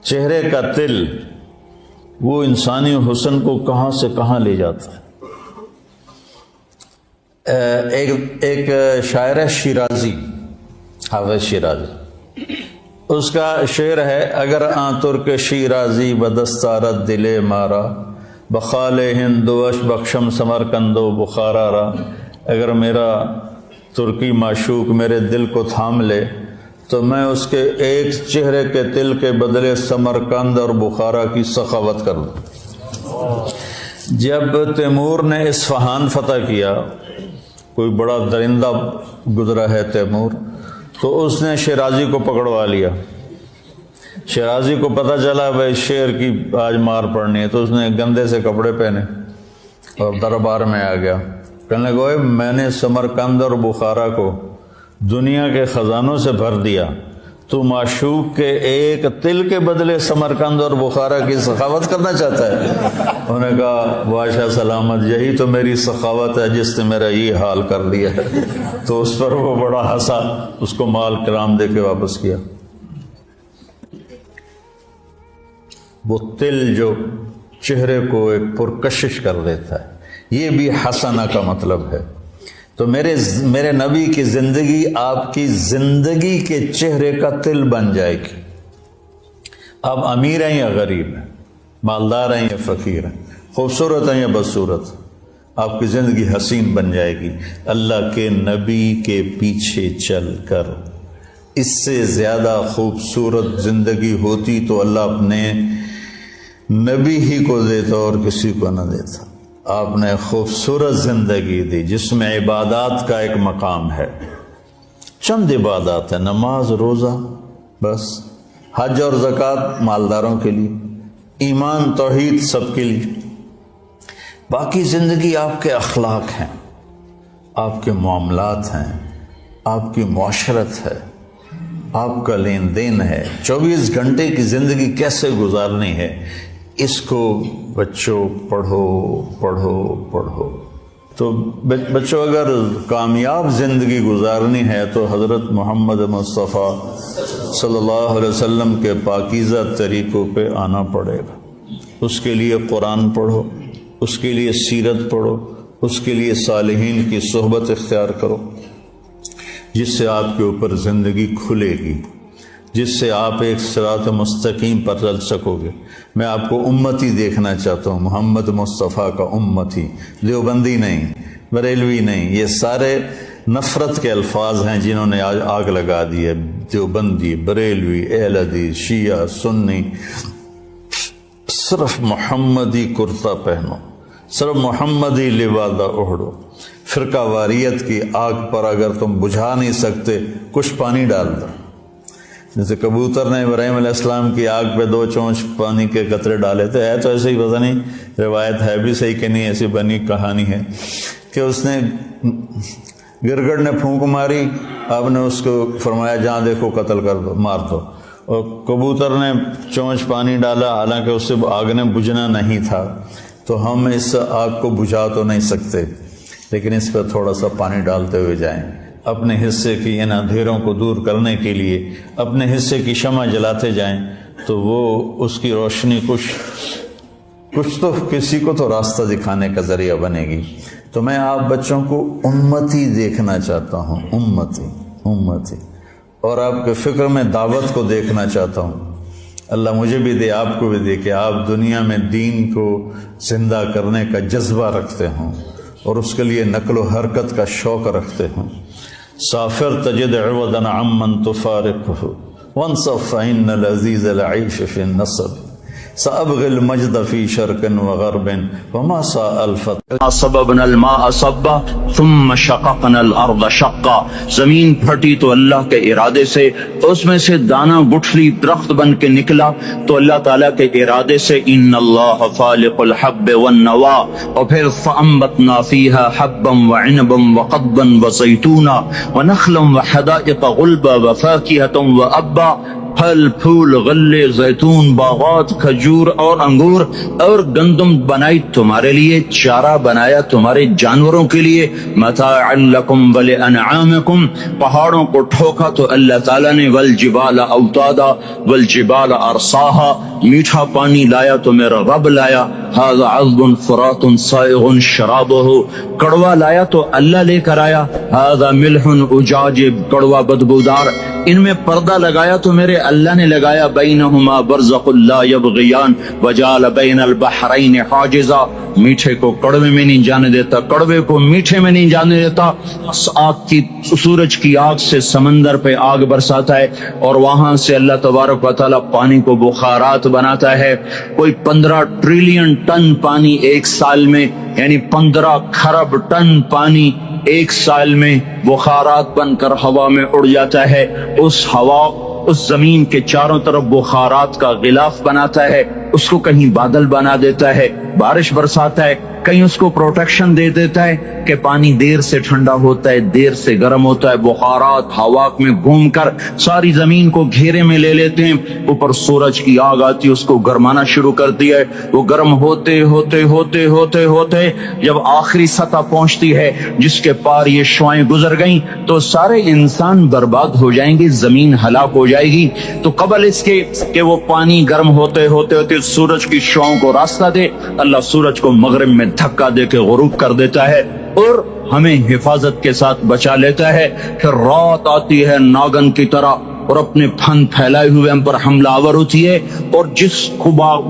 چہرے کا تل وہ انسانی حسن کو کہاں سے کہاں لے جاتا ہے۔ ایک شاعر ہے شیرازی، حافظ شیرازی، اس کا شعر ہے اگر آن ترک شیرازی بدستارت دل مارا بخال ہندوش بخشم سمرکندو بخارا را، اگر میرا ترکی معشوق میرے دل کو تھام لے تو میں اس کے ایک چہرے کے تل کے بدلے سمرکند اور بخارا کی سخاوت کر دوں۔ جب تیمور نے اصفہان فتح کیا، کوئی بڑا درندہ گزرا ہے تیمور، تو اس نے شیرازی کو پکڑوا لیا۔ شیرازی کو پتہ چلا بھائی شیر کی آج مار پڑنی ہے، تو اس نے گندے سے کپڑے پہنے اور دربار میں آ گیا، کہنے لگا میں نے سمرکند اور بخارا کو دنیا کے خزانوں سے بھر دیا، تو معشوق کے ایک تل کے بدلے سمرکند اور بخارا کی سخاوت کرنا چاہتا ہے؟ انہوں نے کہا بادشاہ سلامت، یہی تو میری سخاوت ہے جس نے میرا یہ حال کر دیا ہے۔ تو اس پر وہ بڑا ہنسا، اس کو مال کرام دے کے واپس کیا۔ وہ تل جو چہرے کو ایک پرکشش کر دیتا ہے، یہ بھی حسنہ کا مطلب ہے۔ تو میرے نبی کی زندگی آپ کی زندگی کے چہرے کا تل بن جائے گی۔ آپ امیر ہیں یا غریب ہیں، مالدار ہیں یا فقیر ہیں، خوبصورت ہیں یا بدصورت، آپ کی زندگی حسین بن جائے گی۔ اللہ کے نبی کے پیچھے چل کر اس سے زیادہ خوبصورت زندگی ہوتی تو اللہ اپنے نبی ہی کو دیتا اور کسی کو نہ دیتا۔ آپ نے خوبصورت زندگی دی جس میں عبادات کا ایک مقام ہے، چند عبادات ہیں، نماز، روزہ، بس حج اور زکوٰۃ مالداروں کے لیے، ایمان توحید سب کے لیے، باقی زندگی آپ کے اخلاق ہیں، آپ کے معاملات ہیں، آپ کی معاشرت ہے، آپ کا لین دین ہے، 24 گھنٹے کی زندگی کیسے گزارنی ہے، اس کو بچوں پڑھو پڑھو پڑھو۔ تو بچوں اگر کامیاب زندگی گزارنی ہے تو حضرت محمد مصطفیٰ صلی اللہ علیہ وسلم کے پاکیزہ طریقوں پہ آنا پڑے گا۔ اس کے لیے قرآن پڑھو، اس کے لیے سیرت پڑھو، اس کے لیے صالحین کی صحبت اختیار کرو، جس سے آپ کے اوپر زندگی کھلے گی، جس سے آپ ایک صراط مستقیم پر چل سکو گے۔ میں آپ کو امتی دیکھنا چاہتا ہوں، محمد مصطفیٰ کا امتی، دیوبندی نہیں، بریلوی نہیں۔ یہ سارے نفرت کے الفاظ ہیں جنہوں نے آج آگ لگا دی ہے۔ دیوبندی، بریلوی، اہل حدیث، شیعہ، سنی، صرف محمدی کرتا پہنو، صرف محمدی لبادہ اوڑھو۔ فرقہ واریت کی آگ پر اگر تم بجھا نہیں سکتے، کچھ پانی ڈال دو۔ جیسے کبوتر نے ابراہیم علیہ السلام کی آگ پہ 2 چونچ پانی کے قطرے ڈالے تھے۔ ہے تو ایسے ہی، پتہ نہیں روایت ہے بھی صحیح کہ نہیں، ایسی بنی کہانی ہے کہ اس نے گرگڑ نے پھونک ماری، آپ نے اس کو فرمایا جہاں دیکھو قتل کر دو، مار دو، اور کبوتر نے چونچ پانی ڈالا، حالانکہ اس سے آگ نے بجھنا نہیں تھا۔ تو ہم اس آگ کو بجھا تو نہیں سکتے، لیکن اس پہ تھوڑا سا پانی ڈالتے ہوئے جائیں، اپنے حصے کی ان اندھیروں کو دور کرنے کے لیے اپنے حصے کی شمع جلاتے جائیں، تو وہ اس کی روشنی کچھ تو کسی کو تو راستہ دکھانے کا ذریعہ بنے گی۔ تو میں آپ بچوں کو امتی دیکھنا چاہتا ہوں، امتی، اور آپ کے فکر میں دعوت کو دیکھنا چاہتا ہوں۔ اللہ مجھے بھی دے، آپ کو بھی دے کہ آپ دنیا میں دین کو زندہ کرنے کا جذبہ رکھتے ہوں اور اس کے لیے نقل و حرکت کا شوق رکھتے ہوں۔ سافر تجد عوضا عمن تفارقه وانصف فإن العزيز العيش في النصب سأبغي المجد في شرق وغرب وما ساء الفتح صببنا الماء صبا ثم شققنا الارض شقا۔ زمین پھٹی تو اللہ کے ارادے سے، اس میں سے دانہ گٹھلی درخت بن کے نکلا تو اللہ تعالیٰ کے ارادے سے۔ ان اللہ فالق الحب والنوا، اور پھر فانبتنا فیہا حبا وعنبا وقضبا وزیتونا ونخلا وحدائق غلبا وفاکہۃ وابا۔ پھل پھول، غلے، زیتون، باغات، کھجور اور انگور اور گندم بنائی تمہارے لیے، چارہ بنایا تمہارے جانوروں کے لیے۔ متاعا لکم ولانعامکم، پہاڑوں کو ٹھوکا تو اللہ تعالیٰ نے۔ والجبال اوتادا والجبال ارساہا، میٹھا پانی لایا تو میرا رب لایا۔ ھذا عذب فرات سائغ شرابہ، کڑوا لایا تو اللہ لے کر آیا۔ ھذا ملح اجاج، کڑوا بدبودار۔ ان میں پردہ لگایا تو میرے اللہ نے لگایا۔ بینہما برزخ لا یبغیان وجعل بین البحرین حاجزا، میٹھے کو کڑوے میں نہیں جانے دیتا، کڑوے کو میٹھے میں نہیں جانے دیتا۔ سورج کی آگ سے سمندر پہ آگ برساتا ہے، اور وہاں سے اللہ تبارک و تعالیٰ پانی کو بخارات بناتا ہے۔ کوئی 15 ٹریلین ٹن پانی ایک سال میں، یعنی 15 کھرب ٹن پانی ایک سال میں بخارات بن کر ہوا میں اڑ جاتا ہے۔ اس ہوا اس زمین کے چاروں طرف بخارات کا غلاف بناتا ہے، اس کو کہیں بادل بنا دیتا ہے، بارش برساتا ہے، کہیں اس کو پروٹیکشن دے دیتا ہے کہ پانی دیر سے ٹھنڈا ہوتا ہے، دیر سے گرم ہوتا ہے۔ بخارات ہوا میں گھوم کر ساری زمین کو گھیرے میں لے لیتے ہیں۔ اوپر سورج کی آگ آتی ہے، اس کو گرمانا شروع کر دیا ہے۔ وہ گرم ہوتے ہوتے ہوتے ہوتے ہوتے جب آخری سطح پہنچتی ہے جس کے پار یہ شعاعیں گزر گئیں تو سارے انسان برباد ہو جائیں گے، زمین ہلاک ہو جائے گی۔ تو قبل اس کے کہ وہ پانی گرم ہوتے ہوتے ہوتے سورج کی شعاعوں کو راستہ دے، اللہ سورج کو مغرب میں دھکا دے کے غروب کر دیتا ہے اور ہمیں حفاظت کے ساتھ بچا لیتا ہے۔ پھر رات آتی ہے ناگن کی طرح اور اپنے پھن پھیلائے ہوئے ہم پر حملہ آور ہوتی ہے، اور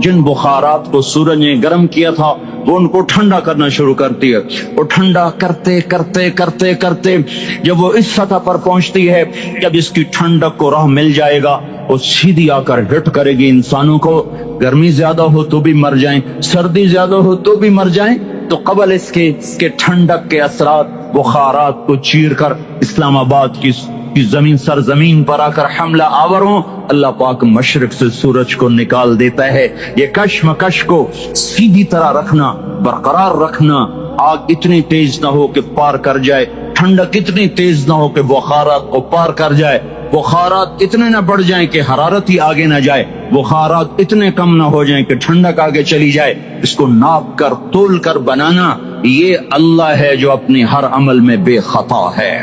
جن بخارات کو سورج نے گرم کیا تھا وہ ان کو ٹھنڈا کرنا شروع کرتی ہے۔ اور ٹھنڈا کرتے کرتے کرتے کرتے جب وہ اس سطح پر پہنچتی ہے، جب اس کی ٹھنڈک کو راہ مل جائے گا، وہ سیدھی آ کر ہٹ کرے گی انسانوں کو۔ گرمی زیادہ ہو تو بھی مر جائیں، سردی زیادہ ہو تو بھی مر جائیں۔ تو قبل اس کے ٹھنڈک کے اثرات بخارات کو چیر کر اسلام آباد کی کہ زمین سرزمین پر آ کر حملہ آور ہوں، اللہ پاک مشرق سے سورج کو نکال دیتا ہے۔ یہ کشمکش کو سیدھی طرح رکھنا، برقرار رکھنا، آگ اتنی تیز نہ ہو کہ پار کر جائے، ٹھنڈک اتنی تیز نہ ہو کہ بخارات کو پار کر جائے، بخارات اتنے نہ بڑھ جائیں کہ حرارت ہی آگے نہ جائے، بخارات اتنے کم نہ ہو جائیں کہ ٹھنڈک آگے چلی جائے۔ اس کو ناپ کر تول کر بنانا، یہ اللہ ہے جو اپنے ہر عمل میں بے خطا ہے۔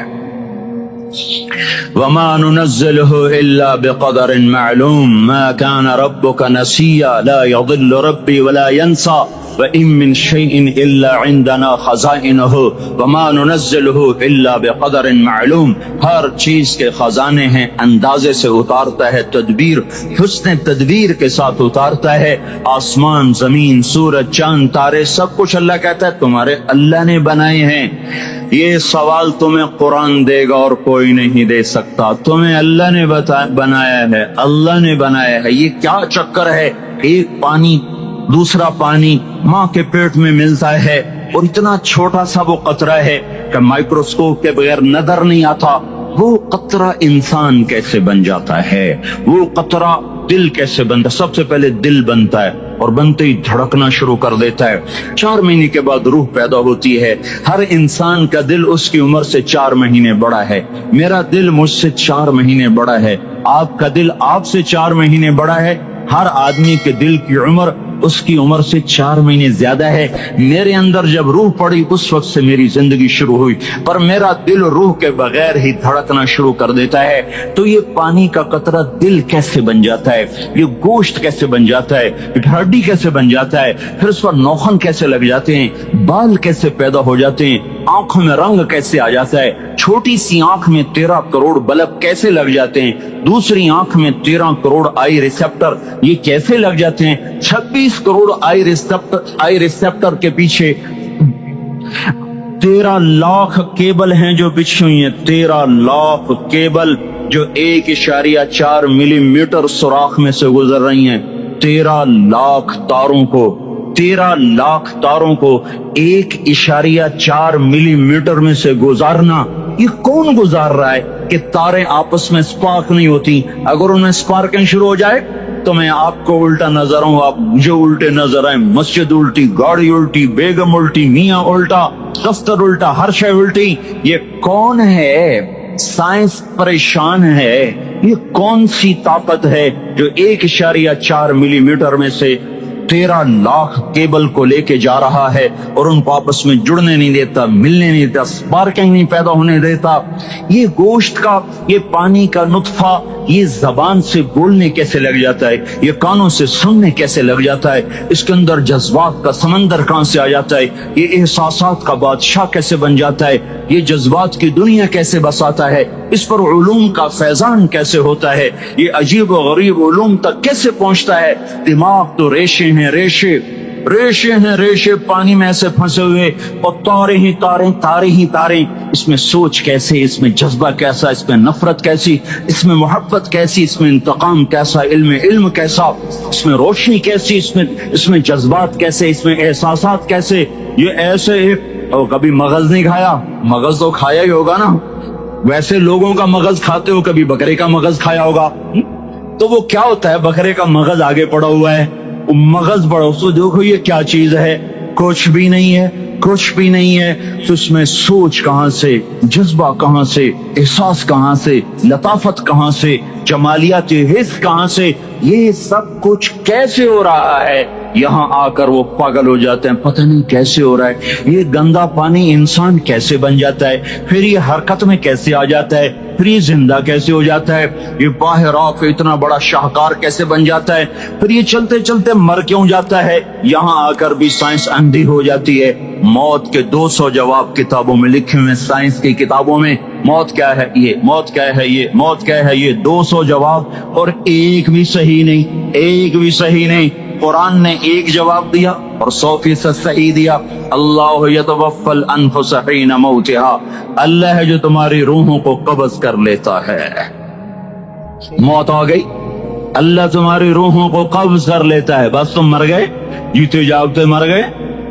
وما ننزله الا بقدر معلوم ما كان ربك نسيا لا يضل ربي ولا ينسى وَإِن مِّن شَيْءٍ إِلَّا عِندَنَا خَزَائِنُهُ وَمَا نُنَزِّلُهُ إِلَّا بِقَدَرٍ مَّعْلُوم۔ ہر چیز کے خزانے ہیں، اندازے سے اتارتا ہے، تدبیر حسن تدبیر کے ساتھ اتارتا ہے۔ آسمان، زمین، سورج، چاند، تارے، سب کچھ اللہ کہتا ہے تمہارے اللہ نے بنائے ہیں۔ یہ سوال تمہیں قرآن دے گا اور کوئی نہیں دے سکتا، تمہیں اللہ نے بنایا ہے، اللہ نے بنایا ہے۔ یہ کیا چکر ہے؟ ایک پانی دوسرا پانی ماں کے پیٹ میں ملتا ہے، اور اتنا چھوٹا سا وہ قطرہ ہے کہ مائکروسکوپ کے بغیر نظر نہیں آتا۔ وہ قطرہ انسان کیسے بن جاتا ہے؟ وہ قطرہ دل کیسے بنتا ہے؟ سب سے پہلے دل بنتا ہے، اور بنتے ہی دھڑکنا شروع کر دیتا ہے۔ 4 مہینے کے بعد روح پیدا ہوتی ہے۔ ہر انسان کا دل اس کی عمر سے 4 مہینے بڑا ہے۔ میرا دل مجھ سے 4 مہینے بڑا ہے، آپ کا دل آپ سے 4 مہینے بڑا ہے۔ ہر آدمی کے دل کی عمر اس کی عمر سے 4 مہینے زیادہ ہے۔ میرے اندر جب روح پڑی اس وقت سے میری زندگی شروع ہوئی، پر میرا دل روح کے بغیر ہی دھڑکنا شروع کر دیتا ہے۔ تو یہ پانی کا قطرہ دل کیسے بن جاتا ہے؟ یہ گوشت کیسے بن جاتا ہے؟ ہڈی کیسے بن جاتا ہے؟ پھر اس پر نوخن کیسے لگ جاتے ہیں؟ بال کیسے پیدا ہو جاتے ہیں؟ آنکھوں میں رنگ کیسے آ جاتا ہے؟ چھوٹی سی آنکھ میں 13 کروڑ بلب کیسے لگ جاتے ہیں؟ دوسری آنکھ میں 13 کروڑ آئی ریسپٹر یہ کیسے لگ جاتے ہیں؟ 26 کروڑ آئی ریسپٹر کے پیچھے 13 لاکھ کیبل ہیں جو بچھی ہوئی ہیں۔ 13 لاکھ کیبل جو 1.4 ملی میٹر سوراخ میں سے گزر رہی ہیں۔ 13 لاکھ تاروں کو 1.4 ملی میٹر میں سے گزارنا، یہ کون گزار رہا ہے کہ تاریں آپس میں سپارک نہیں ہوتی؟ اگر ان میں سپارکنگ شروع ہو جائے تو میں آپ کو الٹا نظر ہوں، آپ مجھے الٹے نظر آئیں، مسجد الٹی، گاڑی الٹی، بیگم الٹی، میاں الٹا، دفتر الٹا، ہر شے الٹی۔ یہ کون ہے؟ سائنس پریشان ہے۔ یہ کون سی طاقت ہے جو 1.4 ملی میٹر میں سے 13 لاکھ کیبل کو لے کے جا رہا ہے اور ان کو آپس میں جڑنے نہیں دیتا، ملنے نہیں دیتا، سپارکنگ نہیں پیدا ہونے دیتا؟ یہ گوشت کا، یہ پانی کا نطفہ، یہ زبان سے بولنے کیسے لگ جاتا ہے؟ یہ کانوں سے سننے کیسے لگ جاتا ہے؟ اس کے اندر جذبات کا سمندر کہاں سے آ جاتا ہے؟ یہ احساسات کا بادشاہ کیسے بن جاتا ہے؟ یہ جذبات کی دنیا کیسے بساتا ہے؟ اس پر علوم کا فیضان کیسے ہوتا ہے؟ یہ عجیب و غریب علوم تک کیسے پہنچتا ہے؟ دماغ تو ریشے ہیں، ریشے پانی میں ایسے پھنسے ہوئے، اور تارے ہی تاریں۔ اس میں سوچ کیسے، اس میں جذبہ کیسا، اس میں نفرت کیسی، اس میں محبت کیسی، اس میں انتقام کیسا، علم کیسا، اس میں روشنی کیسی، اس میں جذبات کیسے، اس میں احساسات کیسے؟ یہ ایسے اور کبھی مغز نہیں کھایا؟ مغز تو کھایا ہی ہوگا نا، ویسے لوگوں کا مغز کھاتے ہو، کبھی بکرے کا مغز کھایا ہوگا؟ تو وہ کیا ہوتا ہے؟ بکرے کا مغز آگے پڑا ہوا ہے، مغز بڑا، اس کو دیکھو یہ کیا چیز ہے؟ کچھ بھی نہیں ہے۔ تو اس میں سوچ کہاں سے، جذبہ کہاں سے، احساس کہاں سے، لطافت کہاں سے، جمالیات حس کہاں سے؟ یہ سب کچھ کیسے ہو رہا ہے؟ یہاں آ کر وہ پاگل ہو جاتے ہیں، پتہ نہیں کیسے ہو رہا ہے۔ یہ گندا پانی انسان کیسے بن جاتا ہے؟ پھر یہ حرکت میں کیسے آ جاتا ہے؟ پھر یہ زندہ کیسے ہو جاتا ہے؟ یہ باہر آ کے اتنا بڑا شاہکار کیسے بن جاتا ہے؟ پھر یہ چلتے چلتے مر کیوں جاتا ہے؟ یہاں آ کر بھی سائنس اندھی ہو جاتی ہے۔ موت کے 200 جواب کتابوں میں لکھے ہوئے، سائنس کی کتابوں میں موت کیا ہے، یہ موت کیا ہے، یہ موت کیا ہے، یہ 200 جواب، اور ایک بھی صحیح نہیں۔ قرآن نے ایک جواب دیا اور 100% صحیح دیا۔ اللہ یتوفی الانفس حین موتها، اللہ ہے جو تمہاری روحوں کو قبض کر لیتا ہے۔ موت آ گئی، اللہ تمہاری روحوں کو قبض کر لیتا ہے، بس تم مر گئے، جیتے جاگتے مر گئے،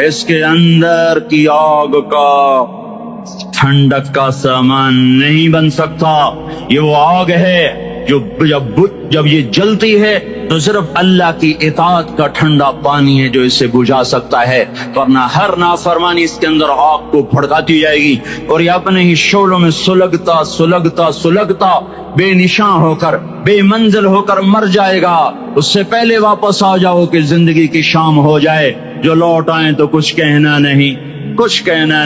اس کے اندر کی آگ کا ٹھنڈک کا سامان نہیں بن سکتا. یہ وہ آگ ہے جو جب یہ جلتی ہے تو صرف اللہ کی اطاعت کا ٹھنڈا پانی ہے جو اسے بجھا سکتا ہے، ورنہ ہر نافرمانی اس کے اندر آگ کو بھڑکاتی جائے گی اور یہ اپنے ہی شعلوں میں سلگتا بے نشاں ہو کر، بے منزل ہو کر مر جائے گا. اس سے پہلے واپس آ جاؤ کہ زندگی کی شام ہو جائے. جو لوٹ آئیں تو کچھ کہنا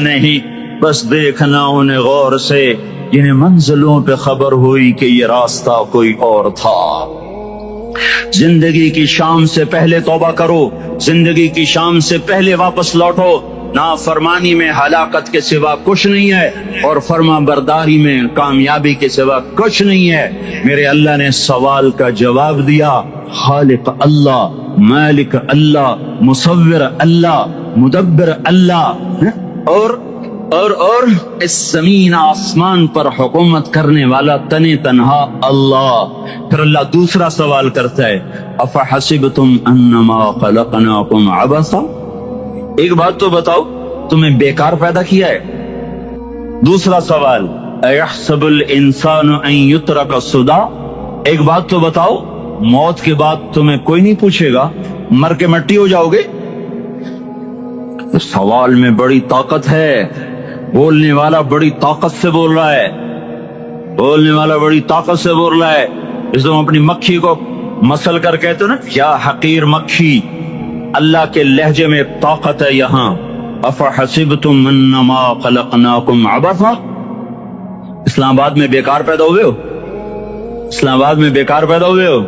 نہیں، بس دیکھنا انہیں غور سے جنہیں منزلوں پہ خبر ہوئی کہ یہ راستہ کوئی اور تھا. زندگی کی شام سے پہلے توبہ کرو، زندگی کی شام سے پہلے واپس لوٹو. نافرمانی میں ہلاکت کے سوا کچھ نہیں ہے اور فرما برداری میں کامیابی کے سوا کچھ نہیں ہے. میرے اللہ نے سوال کا جواب دیا. خالق اللہ، مالک اللہ، مصور اللہ، مدبر اللہ اور اس زمین آسمان پر حکومت کرنے والا تنے تنہا اللہ. پھر اللہ دوسرا سوال کرتا ہے، افحسبتم انما خلقناکم عبثا. ایک بات تو بتاؤ، تمہیں بیکار پیدا کیا ہے؟ دوسرا سوال، ایحسب الانسان ان یترک سدی. ایک بات تو بتاؤ، موت کے بعد تمہیں کوئی نہیں پوچھے گا، مر کے مٹی ہو جاؤ گے؟ سوال میں بڑی طاقت ہے. بولنے والا بڑی طاقت سے بول رہا ہے، اس کو اپنی مکھی کو مسل کر کہتے ہو نا، کیا حقیر مکھی. اللہ کے لہجے میں طاقت ہے یہاں. افحسبتم انما خلقناکم عبثا. اسلام آباد میں بیکار پیدا ہوئے ہو.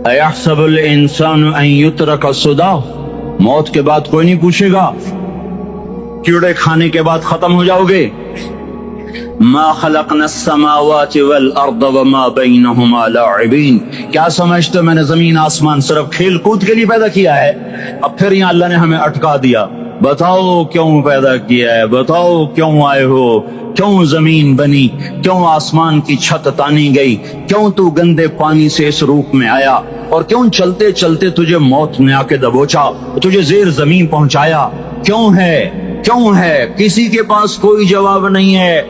ایحسب الانسان ان یترک سدی. موت کے بعد کوئی نہیں پوچھے گا، کیڑے کھانے کے بعد ختم ہو جاؤ گے. ما خلقنا السماوات والارض وما بینہما لاعبین. کیا سمجھتے ہو میں نے زمین آسمان صرف کھیل کود کے لیے پیدا کیا ہے؟ اب پھر یہاں اللہ نے ہمیں اٹکا دیا. بتاؤ کیوں پیدا کیا ہے، بتاؤ کیوں آئے ہو، کیوں زمین بنی، کیوں آسمان کی چھت تانی گئی، کیوں تو گندے پانی سے اس روپ میں آیا، اور کیوں چلتے چلتے تجھے موت نے آ کے دبوچا، تجھے زیر زمین پہنچایا. کیوں ہے؟ کسی کے پاس کوئی جواب نہیں ہے.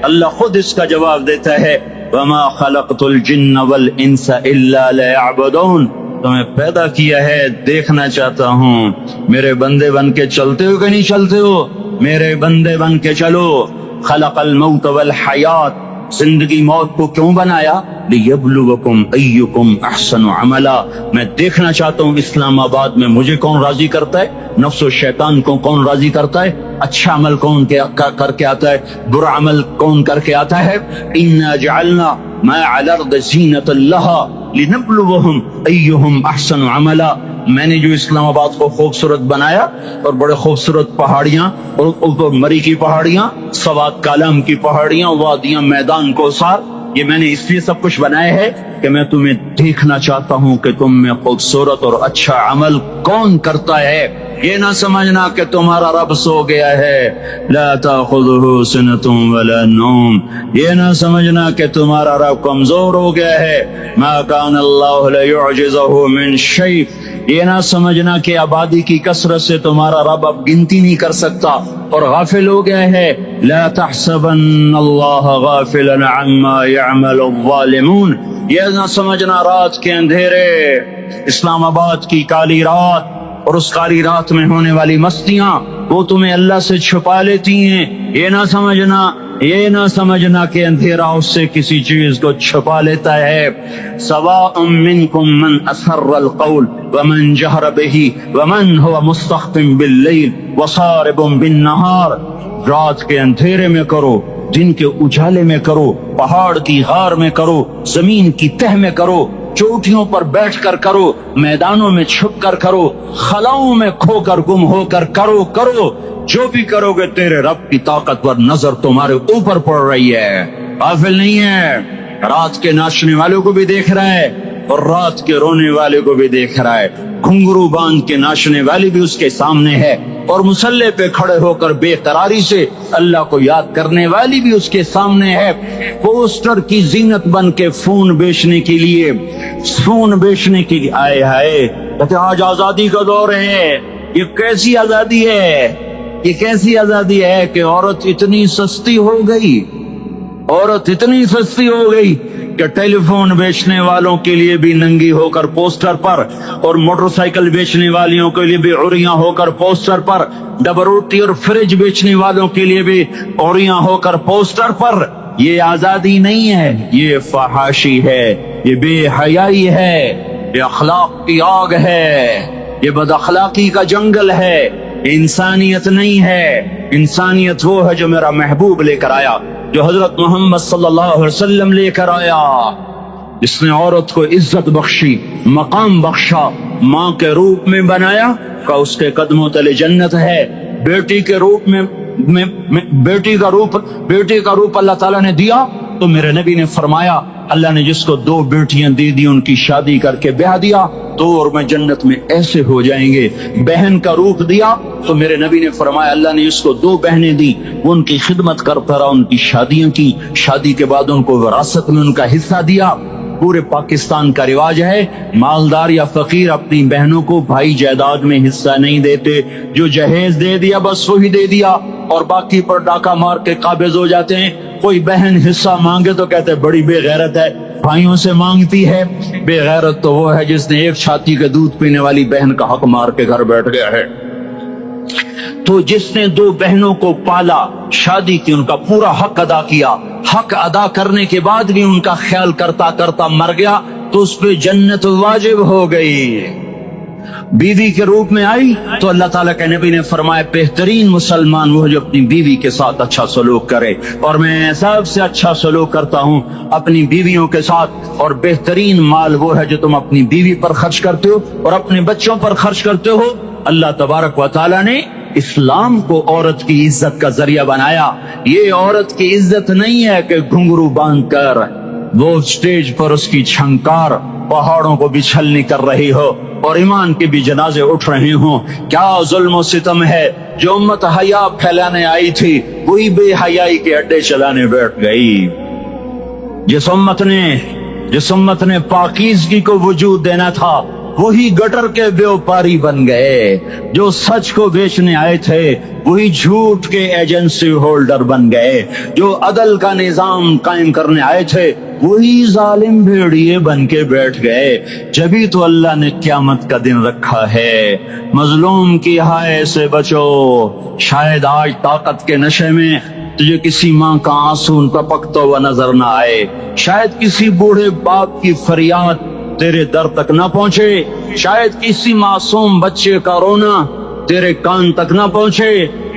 اللہ خود اس کا جواب دیتا ہے، وما خلقت الجن والانس الا ليعبدون. تمہیں پیدا کیا ہے، دیکھنا چاہتا ہوں میرے بندے بن کے چلتے ہو کہ نہیں چلتے ہو. میرے بندے بن کے چلو. خلق الموت والحیات. زندگی موت کو کیوں بنایا؟ لیبلوکم ایکم احسن عملا. میں دیکھنا چاہتا ہوں اسلام آباد میں مجھے کون راضی کرتا ہے، نفس و شیطان کو کون راضی کرتا ہے، اچھا عمل کون کر کے آتا ہے، برا عمل کون کر کے آتا ہے. انا جعلنا ما علی الارض زینۃ لہا لنبلوہم ایہم احسن عملا. میں نے جو اسلام آباد کو خوبصورت بنایا اور بڑے خوبصورت پہاڑیاں اور اوپر مری کی پہاڑیاں، سوات کالام کی پہاڑیاں، وادیاں، میدان کوثر، یہ میں نے اس لیے سب کچھ بنایا ہے کہ میں تمہیں دیکھنا چاہتا ہوں کہ تم میں خوبصورت اور اچھا عمل کون کرتا ہے. یہ نہ سمجھنا کہ تمہارا رب سو گیا ہے، لا تاخذہ سنۃ ولا نوم. یہ نہ سمجھنا کہ تمہارا رب کمزور ہو گیا ہے، ما کان اللہ لیعجزہ من شیء. یہ نہ سمجھنا کہ آبادی کی کثرت سے تمہارا رب اب گنتی نہیں کر سکتا اور غافل ہو گیا ہے. لا تحسبن اللہ غافلا عما يعمل الظالمون. یہ نہ سمجھنا رات کے اندھیرے، اسلام آباد کی کالی رات اور اس کالی رات میں ہونے والی مستیاں وہ تمہیں اللہ سے چھپا لیتی ہیں. یہ نہ سمجھنا کہ اندھیرا اس سے کسی چیز کو چھپا لیتا ہے. سواء منکم من اسر القول ومن جہر به ومن هو مستخف باللیل وصارب بالنہار. رات کے اندھیرے میں کرو، دن کے اجالے میں کرو، پہاڑ کی غار میں کرو، زمین کی تہ میں کرو، چوٹیوں پر بیٹھ کر کرو، میدانوں میں چھپ کر کرو، خلاؤں میں کھو کر گم ہو کر کرو. جو بھی کرو گے تیرے رب کی طاقتور نظر تمہارے اوپر پڑ رہی ہے، غافل نہیں ہے. رات کے ناچنے والوں کو بھی دیکھ رہا ہے اور رات کے رونے والے کو بھی دیکھ رہا ہے. گھنگرو باندھ کے ناچنے والی بھی اس کے سامنے ہے اور مسلح پہ کھڑے ہو کر بے قراری سے اللہ کو یاد کرنے والی بھی اس کے سامنے ہے. پوسٹر کی زینت بن کے فون بیچنے کے لیے آئے ہائے کہتے آج آزادی کا دور ہے. یہ کیسی آزادی ہے؟ یہ کیسی آزادی ہے کہ عورت اتنی سستی ہو گئی، عورت اتنی سستی ہو گئی کہ ٹیلی فون بیچنے والوں کے لیے بھی ننگی ہو کر پوسٹر پر، اور موٹر سائیکل بیچنے والیوں کے لیے بھی عوریاں ہو کر پوسٹر پر، ڈبل روٹی اور فریج بیچنے والوں کے لیے بھی عوریاں ہو کر پوسٹر پر. یہ آزادی نہیں ہے، یہ فحاشی ہے، یہ بے حیائی ہے، یہ اخلاق کی آگ ہے، یہ بد اخلاقی کا جنگل ہے. انسانیت نہیں ہے. انسانیت وہ ہے جو میرا محبوب لے کر آیا، جو حضرت محمد صلی اللہ علیہ وسلم لے کر آیا، جس نے عورت کو عزت بخشی، مقام بخشا، ماں کے روپ میں بنایا کہ اس کے قدموں تلے جنت ہے. بیٹی کے روپ میں بیٹی کا روپ اللہ تعالیٰ نے دیا تو میرے نبی نے فرمایا اللہ نے جس کو 2 بیٹیاں دے دی ان کی شادی کر کے بیاہ دیا تو اور میں جنت میں ایسے ہو جائیں گے. بہن کا روپ دیا تو میرے نبی نے فرمایا اللہ نے جس کو 2 بہنیں دی وہ ان کی خدمت کرتا رہا، ان کی شادیاں کی، شادی کے بعد ان کو وراثت میں ان کا حصہ دیا. پورے پاکستان کا رواج ہے مالدار یا فقیر اپنی بہنوں کو بھائی جائیداد میں حصہ نہیں دیتے. جو جہیز دے دیا بس وہی دے دیا اور باقی پر ڈاکہ مار کے قابض ہو جاتے ہیں. کوئی بہن حصہ مانگے تو کہتے ہیں بڑی بے غیرت ہے، بھائیوں سے مانگتی ہے. بے غیرت تو وہ ہے جس نے ایک چھاتی کے دودھ پینے والی بہن کا حق مار کے گھر بیٹھ گیا ہے. تو جس نے 2 بہنوں کو پالا، شادی کی، ان کا پورا حق ادا کیا، حق ادا کرنے کے بعد بھی ان کا خیال کرتا کرتا مر گیا تو اس پہ جنت واجب ہو گئی. بیوی کے روپ میں آئی تو اللہ تعالیٰ کے نبی نے فرمایا بہترین مسلمان وہ جو اپنی بیوی کے ساتھ اچھا سلوک کرے، اور میں سب سے اچھا سلوک کرتا ہوں اپنی بیویوں کے ساتھ. اور بہترین مال وہ ہے جو تم اپنی بیوی پر خرچ کرتے ہو اور اپنے بچوں پر خرچ کرتے ہو. اللہ تبارک و تعالیٰ نے اسلام کو عورت کی عزت کا ذریعہ بنایا. یہ عورت کی عزت نہیں ہے کہ گھنگرو باندھ کر وہ سٹیج پر اس کی چھنکار پہاڑوں کو بھی چھلنی کر رہی ہو اور ایمان کے بھی جنازے اٹھ رہے ہوں. کیا ظلم و ستم ہے. جو امت حیا پھیلانے آئی تھی وہی بے حیائی کے اڈے چلانے بیٹھ گئی. جس امت نے پاکیزگی کو وجود دینا تھا وہی گٹر کے بیوپاری بن گئے. جو سچ کو بیچنے آئے تھے وہی جھوٹ کے ایجنسی ہولڈر بن گئے. جو عدل کا نظام قائم کرنے آئے تھے وہی ظالم بھیڑیے بن کے بیٹھ گئے. جبھی تو اللہ نے قیامت کا دن رکھا ہے. مظلوم کی ہائے سے بچو. شاید آج طاقت کے نشے میں تجھے کسی ماں کا آنسو ٹپکتا ہوا نظر نہ آئے، شاید کسی بوڑھے باپ کی فریاد تیرے در تک نہ پہنچے، شاید کسی معصوم بچے کا رونا تیرے کان تک نہ پہنچے.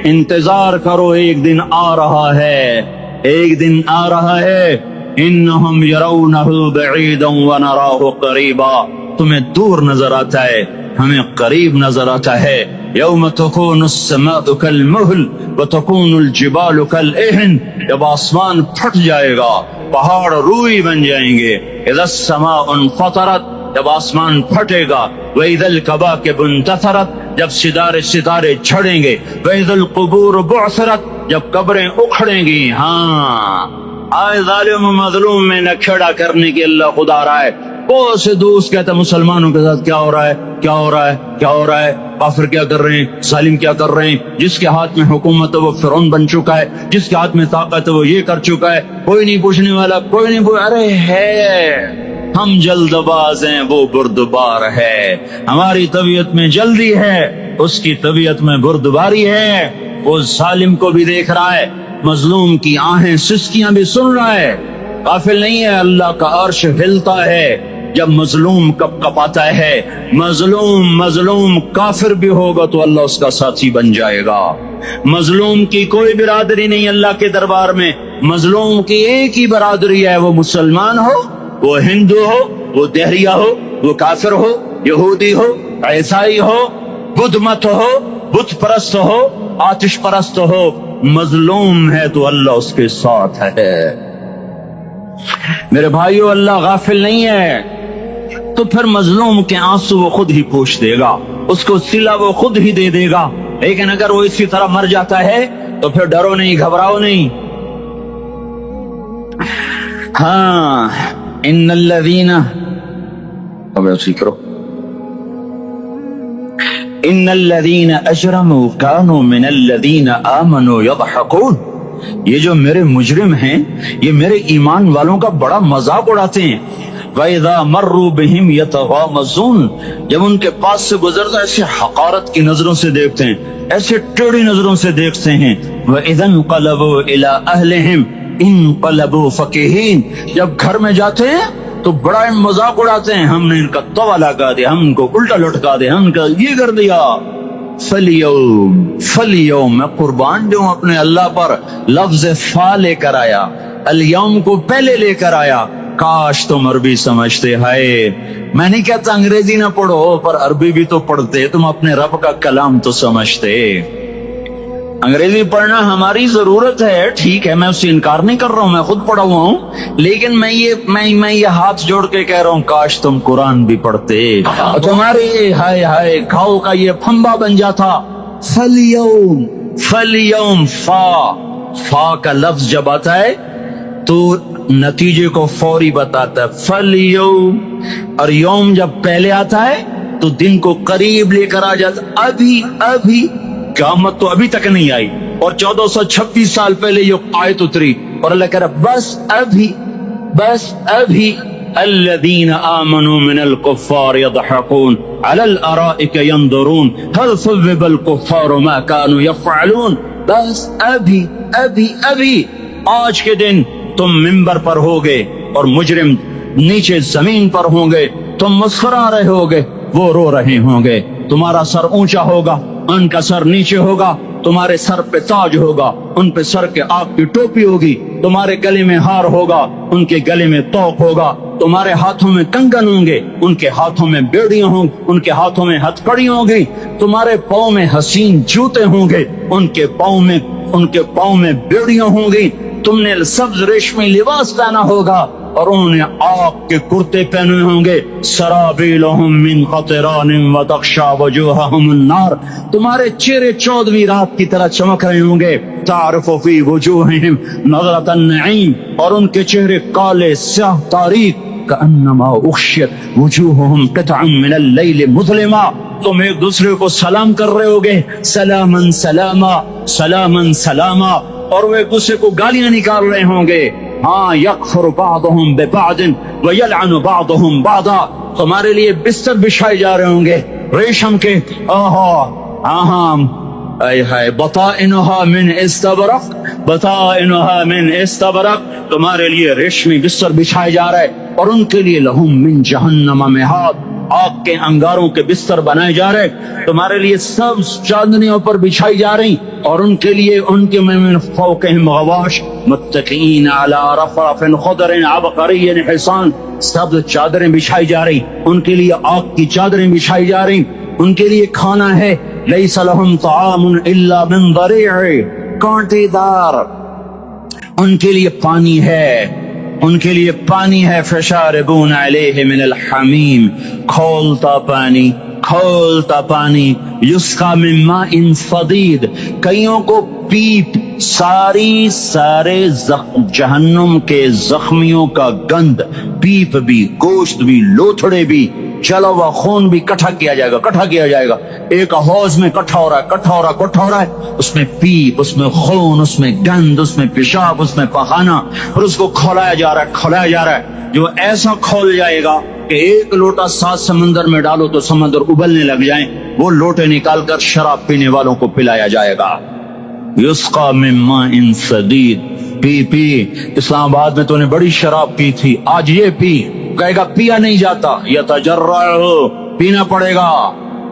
انتظار کرو، ایک دن آ رہا ہے، ایک دن آ رہا ہے. انہم یرونہ بعیدا ونراہ قریبا. تمہیں دور نظر آتا ہے، ہمیں قریب نظر آتا ہے. یوم تکون السماء کالمہل وتکون الجبال کالعہن. جب آسمان پھٹ جائے گا پہاڑ روئی بن جائیں گے. اذا السماء انفطرت. جب آسمان پھٹے گا. واذا الکواکب انتثرت. جب ستارے چھڑیں گے. واذا القبور بعثرت. جب قبریں اکھڑیں گی. ہاں آئے ظالم و مظلوم میں نہ کھڑا کرنے کے اللہ خدا رہا ہے. بہت سے دوست کہتے ہیں مسلمانوں کے ساتھ کیا ہو رہا ہے، کیا ہو رہا ہے، کیا ہو رہا ہے، کافر کیا کر رہے ہیں، ظالم کیا کر رہے ہیں. جس کے ہاتھ میں حکومت ہے وہ فرعون بن چکا ہے، جس کے ہاتھ میں طاقت ہے وہ یہ کر چکا ہے. کوئی نہیں پوچھنے والا، کوئی نہیں ارے ہے. ہم جلد باز ہیں، وہ بردبار ہے. ہماری طبیعت میں جلدی ہے، اس کی طبیعت میں بردباری ہے. وہ ظالم کو بھی دیکھ رہا ہے، مظلوم کی آہیں سسکیاں بھی سن رہا ہے. غافل نہیں ہے. اللہ کا عرش ہلتا ہے جب مظلوم کپ کپاتا ہے. مظلوم کافر بھی ہوگا تو اللہ اس کا ساتھی بن جائے گا. مظلوم کی کوئی برادری نہیں اللہ کے دربار میں. مظلوم کی ایک ہی برادری ہے، وہ مسلمان ہو، وہ ہندو ہو، وہ دہریہ ہو، وہ کافر ہو، یہودی ہو، عیسائی ہو، بدھ مت ہو، بت پرست ہو، آتش پرست ہو. مظلوم ہے تو اللہ اس کے ساتھ ہے. میرے بھائیو اللہ غافل نہیں ہے. تو پھر مظلوم کے آنسو وہ خود ہی پوچھ دے گا، اس کو صلہ وہ خود ہی دے دے گا. لیکن اگر وہ اسی طرح مر جاتا ہے تو پھر ڈرو نہیں، گھبراؤ نہیں. ہاں ان الذین اب ایسی کرو ان الذین اجرموا كانوا من الذین آمنوا يضحكون، یہ جو میرے مجرم ہیں یہ میرے ایمان والوں کا بڑا مذاق اڑاتے ہیں. وَإِذَا مَرُّوا بِهِمْ يَتَغَامَزُونَ، جب ان کے پاس سے گزرتا ایسے حقارت کی نظروں سے دیکھتے ہیں، ایسے ٹیڑھی نظروں سے دیکھتے ہیں. وَإِذَا انْقَلَبُوا إِلَىٰ أَهْلِهِمْ انْقَلَبُوا فَكِهِينَ، جب گھر میں جاتے ہیں تو بڑا مذاق اڑاتے ہیں، ہم نے ان کا توا لگا دیا، ہم ان کو الٹا لٹکا دیا، ہم کا یہ کر دیا. فَالْيَوْمَ میں قربان دوں اپنے اللہ پر، لفظ فا لے کر آیا، الیوم کو پہلے لے کر آیا. کاش تم عربی سمجھتے. ہائے، میں نہیں کہتا انگریزی نہ پڑھو، پر عربی بھی تو پڑھتے، تم اپنے رب کا کلام تو سمجھتے. انگریزی پڑھنا ہماری ضرورت ہے، ٹھیک ہے، میں اس سے انکار نہیں کر رہا ہوں، میں خود پڑھا ہوا ہوں، لیکن میں یہ ہاتھ جوڑ کے کہہ رہا ہوں کاش تم قرآن بھی پڑھتے. تمہارے ہائے ہائے کھاؤ کا یہ پھمبا بن جاتا. فَالْيَوْمَ فا کا لفظ جب آتا ہے تو نتیجے کو فوری بتاتا ہے. فَالْيَوْمَ، اور یوم جب پہلے آتا ہے تو دن کو قریب لے کر آ جاتا. ابھی قیامت تو ابھی تک نہیں آئی، اور 1426 سال پہلے یہ آیت اتری، اور اللہ کہہ رہا بس ابھی الذین آمنوا من الکفار یضحکون علی الارائک ینظرون هل ثوب الکفار ما كانوا یفعلون. بس ابھی آج کے دن تم منبر پر ہوگے اور مجرم نیچے زمین پر ہوں گے، تم مسکرا رہے ہوگے، وہ رو رہے ہوں گے. تمہارا سر اونچا ہوگا، ان کا سر نیچے ہوگا. تمہارے سر پہ تاج ہوگا، ان پہ سر کے آگ کی ٹوپی ہوگی. تمہارے گلے میں ہار ہوگا، ان کے گلے میں توق ہوگا. تمہارے ہاتھوں میں کنگن ہوں گے، ان کے ہاتھوں میں بیڑیاں ہوں گی، ان کے ہاتھوں میں ہتھکڑی ہوں گی. تمہارے پاؤں میں حسین جوتے ہوں گے، ان کے پاؤں میں بیڑیاں ہوں گی. تم نے سبز ریشمی لباس پہنا ہوگا اور انہوں نے آگ کے کرتے پہنے ہوں گے. سرابیلہم من قطران وتغشی وجوہہم النار، تمہارے چہرے 14ویں رات کی طرح چمک رہے ہوں گے. تعرف فی وجوہہم نظرۃ النعیم، اور ان کے چہرے کالے سیاہ تاریک. کأنما اغشیت وجوہہم قطعا من اللیل مظلما، تم ایک دوسرے کو سلام کر رہے ہوگے، سلاما سلاما سلاما سلاما، اور وہ ایک دوسرے کو گالیاں نکال رہے ہوں گے. ہاں، یکفر بعضهم ببعض ویلعن بعضهم بعضا، تمہارے لیے بستر بچھائے جا رہے ہوں گے ریشم کے. بطائنها من استبرق، بطائنها من استبرق، تمہارے لیے ریشمی بستر بچھائے جا رہے، اور ان کے لیے لہم من جہنم مہاد، آگ کے انگاروں کے بستر بنائے جا رہے. تمہارے لیے سب چاندنیوں پر بچھائی جا رہی، اور ان کے لیے ان کے من فوقہم غواش متکئین علی رفرف خضر عبقری حسان، سب چادریں بچھائی جا رہی، ان کے لیے آگ کی چادریں بچھائی جا رہی. ان کے لیے کھانا ہے، لیس لہم طعام الا من ضریع، کانٹے دار. ان کے لیے پانی ہے، ان کے لیے پانی ہے. فشاربون علیہ من الحمیم، کھولتا پانی. یسقا من ماء صدید، کئیوں کو پیپ، سارے جہنم کے زخمیوں کا گند، پیپ بھی، گوشت بھی، لوتھڑے بھی، چلا ہوا خون بھی کٹھا کیا جائے گا. ایک حوض میں کٹھا ہو رہا ہے، اس میں پیپ، اس میں خون، اس میں گند، اس میں پیشاب، اس میں پخانہ، اور اس کو کھولایا جا رہا ہے. جو ایسا کھول جائے گا کہ ایک لوٹا 7 سمندر میں ڈالو تو سمندر ابلنے لگ جائیں، وہ لوٹے نکال کر شراب پینے والوں کو پلایا جائے گا. یسقا من ماء صدید، پی اسلام آباد میں تو نے بڑی شراب پی تھی، آج یہ پی. کہے گا پیا نہیں جاتا، یتجرعہ، پینا پڑے گا.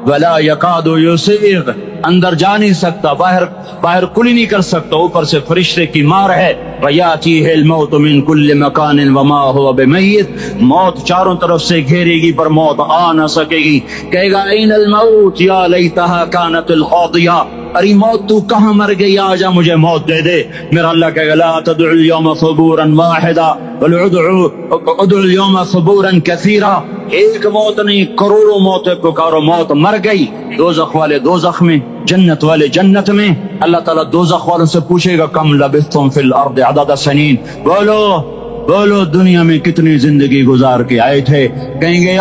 ولا یکاد یسیغ، اندر جا نہیں سکتا، باہر کلی نہیں کر سکتا، اوپر سے فرشتے کی مار ہے. ویاتیہ الموت من کل مکان وما هو بمیت، موت چاروں طرف سے گھیرے گی پر موت آ نہ سکے گی. کہے گا این الموت یا لیتہا کانت القاضیہ، ارے موت تو کہاں مر گئی، آجا مجھے موت دے دے. میرا اللہ کہے گا لا تدعو اليوم ثبورا واحدا بل ادعو اليوم ثبورا کثیرا، ایک موت نہیں کروڑوں موتیں پکارو. موت مر گئی، دوزخ والے دوزخ میں، جنت والے جنت میں. اللہ تعالیٰ دوزخ والوں سے پوچھے گا کم لبثتم فی الارض عدد سنین، بولو دنیا میں کتنی زندگی گزار کے آئے تھے. کہیں گے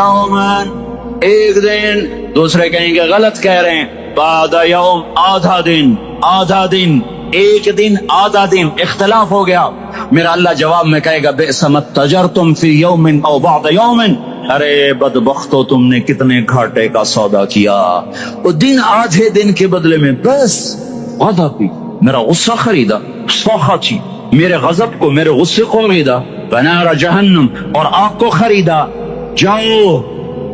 ایک دن، دوسرے کہیں گے غلط کہہ رہے ہیں، بعد یوم آدھا دن، آدھا دن، ایک دن آدھا دن، اختلاف ہو گیا۔ میرا اللہ جواب میں کہے گا بئس ما تجرتم فی یوم او بعد یوم، ارے بدبختو تم نے کتنے گھاٹے کا سودا کیا۔ وہ دن آدھے دن کے بدلے میں بس وعدہ بھی، میرا غصہ خریدا، سوخاچی، میرے غضب کو، میرے غصے کو خریدا، بنار جہنم، اور آگ کو خریدا۔ جاؤ،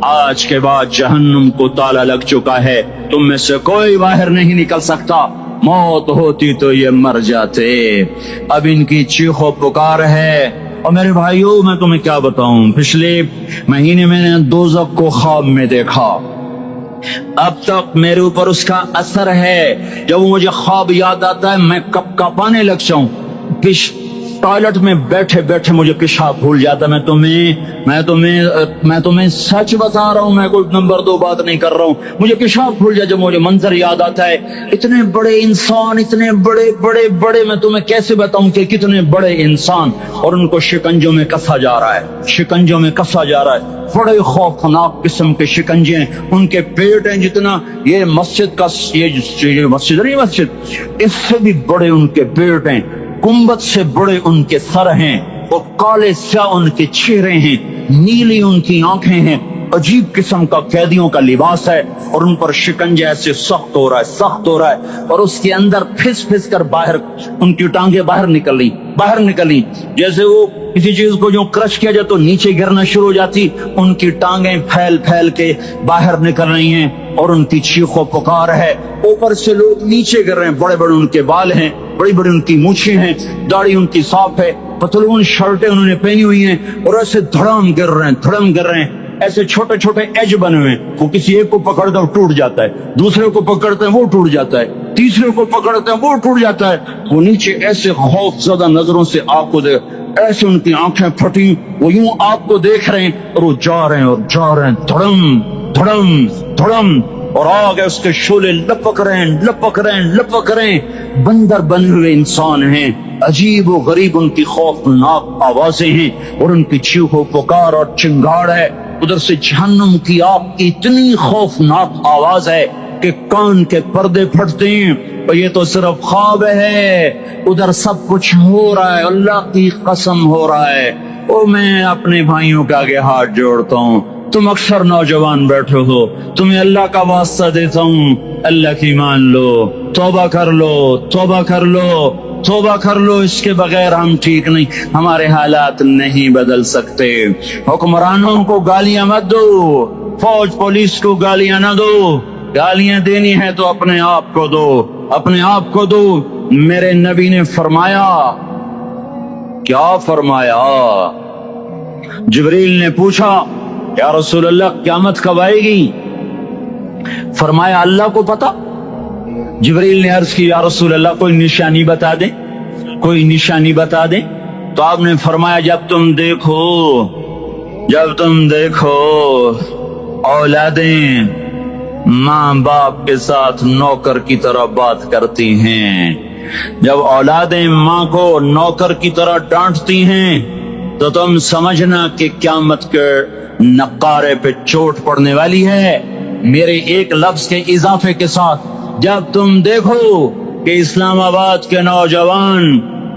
آج کے بعد جہنم کو تالا لگ چکا ہے، تم میں سے کوئی باہر نہیں نکل سکتا۔ موت ہوتی تو یہ مر جاتے۔ اب ان کی چیخ و پکار ہے۔ اور میرے بھائیوں، میں تمہیں کیا بتاؤں، پچھلے مہینے میں نے دوزخ کو خواب میں دیکھا، اب تک میرے اوپر اس کا اثر ہے۔ جب مجھے خواب یاد آتا ہے میں کب کپانے لگ جاؤں، ٹوائلٹ میں بیٹھے بیٹھے مجھے پیشاب بھول جاتا۔ میں تمہیں سچ بتا رہا ہوں، میں کوئی نمبر 2 بات نہیں کر رہا ہوں، مجھے پیشاب بھول جاتا جب مجھے منظر یاد آتا ہے۔ اتنے بڑے انسان، اتنے بڑے بڑے بڑے، میں تمہیں کیسے بتاؤں کہ کتنے بڑے انسان، اور ان کو شکنجوں میں کسا جا رہا ہے، شکنجوں میں کسا جا رہا ہے۔ بڑے خوفناک قسم کے شکنجے ہیں، ان کے پیٹ ہیں جتنا یہ مسجد کا، یہ مسجد نہیں، مسجد اس سے بھی بڑے ان کے پیٹ ہیں، گنبد سے بڑے ان کے سر ہیں، اور کالے سیاہ ان کے چہرے ہیں، نیلی ان کی آنکھیں ہیں، عجیب قسم کا قیدیوں کا لباس ہے، اور ان پر شکنجہ ایسے سخت ہو رہا ہے، سخت ہو رہا ہے، اور اس کے اندر پھس پھس کر باہر ان کی ٹانگیں باہر نکلی، جیسے وہ کسی چیز کو جو کرش کیا جائے تو نیچے گرنا شروع ہو جاتی، ان کی ٹانگیں پھیل پھیل کے باہر نکل رہی ہیں، اور ان کی چیخ و پکار ہے۔ اوپر سے لوگ نیچے گر رہے ہیں، بڑے بڑے ان کے بال ہیں، بڑی بڑی ان کی مونچھیں ہیں، داڑھی ان کی صاف ہے، پتلون شرٹیں انہوں نے پہنی ہوئی ہیں، اور ایسے دھڑام گر رہے ہیں، ایسے چھوٹے چھوٹے ایج بنے ہوئے ہیں۔ وہ کسی ایک کو پکڑتا ہے وہ ٹوٹ جاتا ہے، دوسرے کو پکڑتے ہیں وہ ٹوٹ جاتا ہے، تیسرے کو پکڑتے ہیں وہ ٹوٹ جاتا ہے۔ وہ نیچے ایسے خوف زدہ نظروں سے آپ کو دیکھ، ایسے ان کی آنکھیں پھٹی، وہ یوں آپ کو دیکھ رہے ہیں، اور وہ جا رہے ہیں، دھڑم دھڑم دھڑم، اور آگے اس کے شعلے لپک رہے ہیں، بندر بنے ہوئے انسان ہیں، عجیب و غریب ان کی خوفناک آوازیں ہیں، اور ان کی چیخ و پکار اور چنگاڑ ہے۔ ادھر سے جہنم کی آگ کی اتنی خوفناک آواز ہے کہ کان کے پردے پھٹتے ہیں، اور یہ تو صرف خواب ہے، ادھر سب کچھ ہو رہا ہے، اللہ کی قسم ہو رہا ہے۔ اور میں اپنے بھائیوں کے آگے ہاتھ جوڑتا ہوں، تم اکثر نوجوان بیٹھے ہو، تمہیں اللہ کا واسطہ دیتا ہوں، اللہ کی مان لو، توبہ کر لو، اس کے بغیر ہم ٹھیک نہیں، ہمارے حالات نہیں بدل سکتے۔ حکمرانوں کو گالیاں مت دو، فوج پولیس کو گالیاں نہ دو، گالیاں دینی ہے تو اپنے آپ کو دو۔ میرے نبی نے فرمایا، کیا فرمایا؟ جبریل نے پوچھا یا رسول اللہ قیامت کب آئے گی؟ فرمایا اللہ کو پتا۔ جبریل نے عرض کی یا رسول اللہ کوئی نشانی بتا دیں، تو آپ نے فرمایا جب تم دیکھو اولادیں ماں باپ کے ساتھ نوکر کی طرح بات کرتی ہیں، جب اولادیں ماں کو نوکر کی طرح ڈانٹتی ہیں، تو تم سمجھنا کہ قیامت کے نقارے پہ چوٹ پڑنے والی ہے۔ میرے ایک لفظ کے اضافے کے ساتھ، جب تم دیکھو کہ اسلام آباد کے نوجوان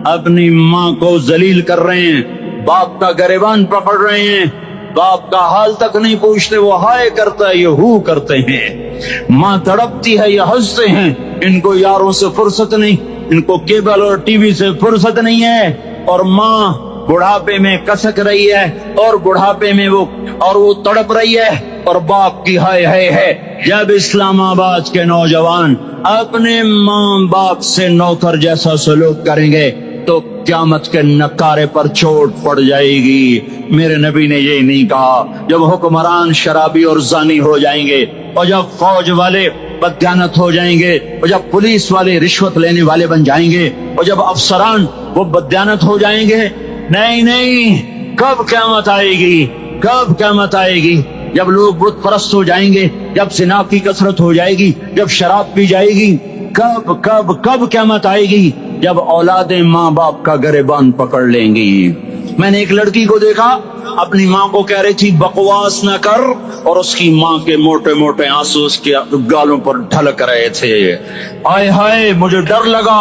اپنی ماں کو ذلیل کر رہے ہیں، باپ کا گریبان پکڑ رہے ہیں، باپ کا حال تک نہیں پوچھتے، وہ ہائے کرتا ہے یہ ہو کرتے ہیں، ماں تڑپتی ہے یہ ہنستے ہیں، ان کو یاروں سے فرصت نہیں، ان کو کیبل اور ٹی وی سے فرصت نہیں ہے، اور ماں بڑھاپے میں کسک رہی ہے، اور بڑھاپے میں وہ تڑپ رہی ہے، اور باپ کی ہائے ہے۔ جب اسلام آباد کے نوجوان اپنے ماں باپ سے نوکر جیسا سلوک کریں گے تو قیامت کے نقارے پر چوٹ پڑ جائے گی۔ میرے نبی نے یہ نہیں کہا جب حکمران شرابی اور زانی ہو جائیں گے، اور جب فوج والے بددیانت ہو جائیں گے، اور جب پولیس والے رشوت لینے والے بن جائیں گے، اور جب افسران وہ بددیانت ہو جائیں گے۔ نہیں، کب قیامت آئے گی؟ جب لوگ بت پرست ہو جائیں گے، جب زنا کی کثرت ہو جائے گی، جب شراب پی جائے گی، کب قیامت آئے گی؟ جب اولادیں ماں باپ کا گریبان پکڑ لیں گی۔ میں نے ایک لڑکی کو دیکھا، اپنی ماں کو کہہ رہی تھی بکواس نہ کر، اور اس کی ماں کے موٹے موٹے آنسو اس کے گالوں پر ڈھلک رہے تھے۔ آئے ہائے مجھے ڈر لگا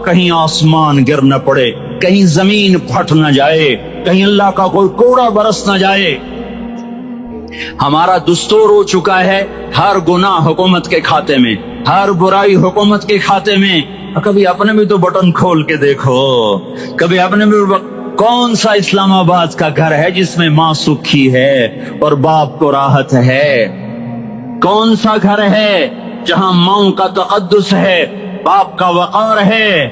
کہیں آسمان گر نہ پڑے، کہیں زمین پھٹ نہ جائے، کہیں اللہ کا کوئی کوڑا برس نہ جائے۔ ہمارا دستور ہو چکا ہے ہر گناہ حکومت کے کھاتے میں، ہر برائی حکومت کے کھاتے میں۔ کبھی اپنے بھی تو بٹن کھول کے دیکھو، کبھی اپنے بھی کون سا اسلام آباد کا گھر ہے جس میں ماں سکھی ہے اور باپ کو راحت ہے؟ کون سا گھر ہے جہاں ماں کا تقدس ہے، باپ کا وقار ہے؟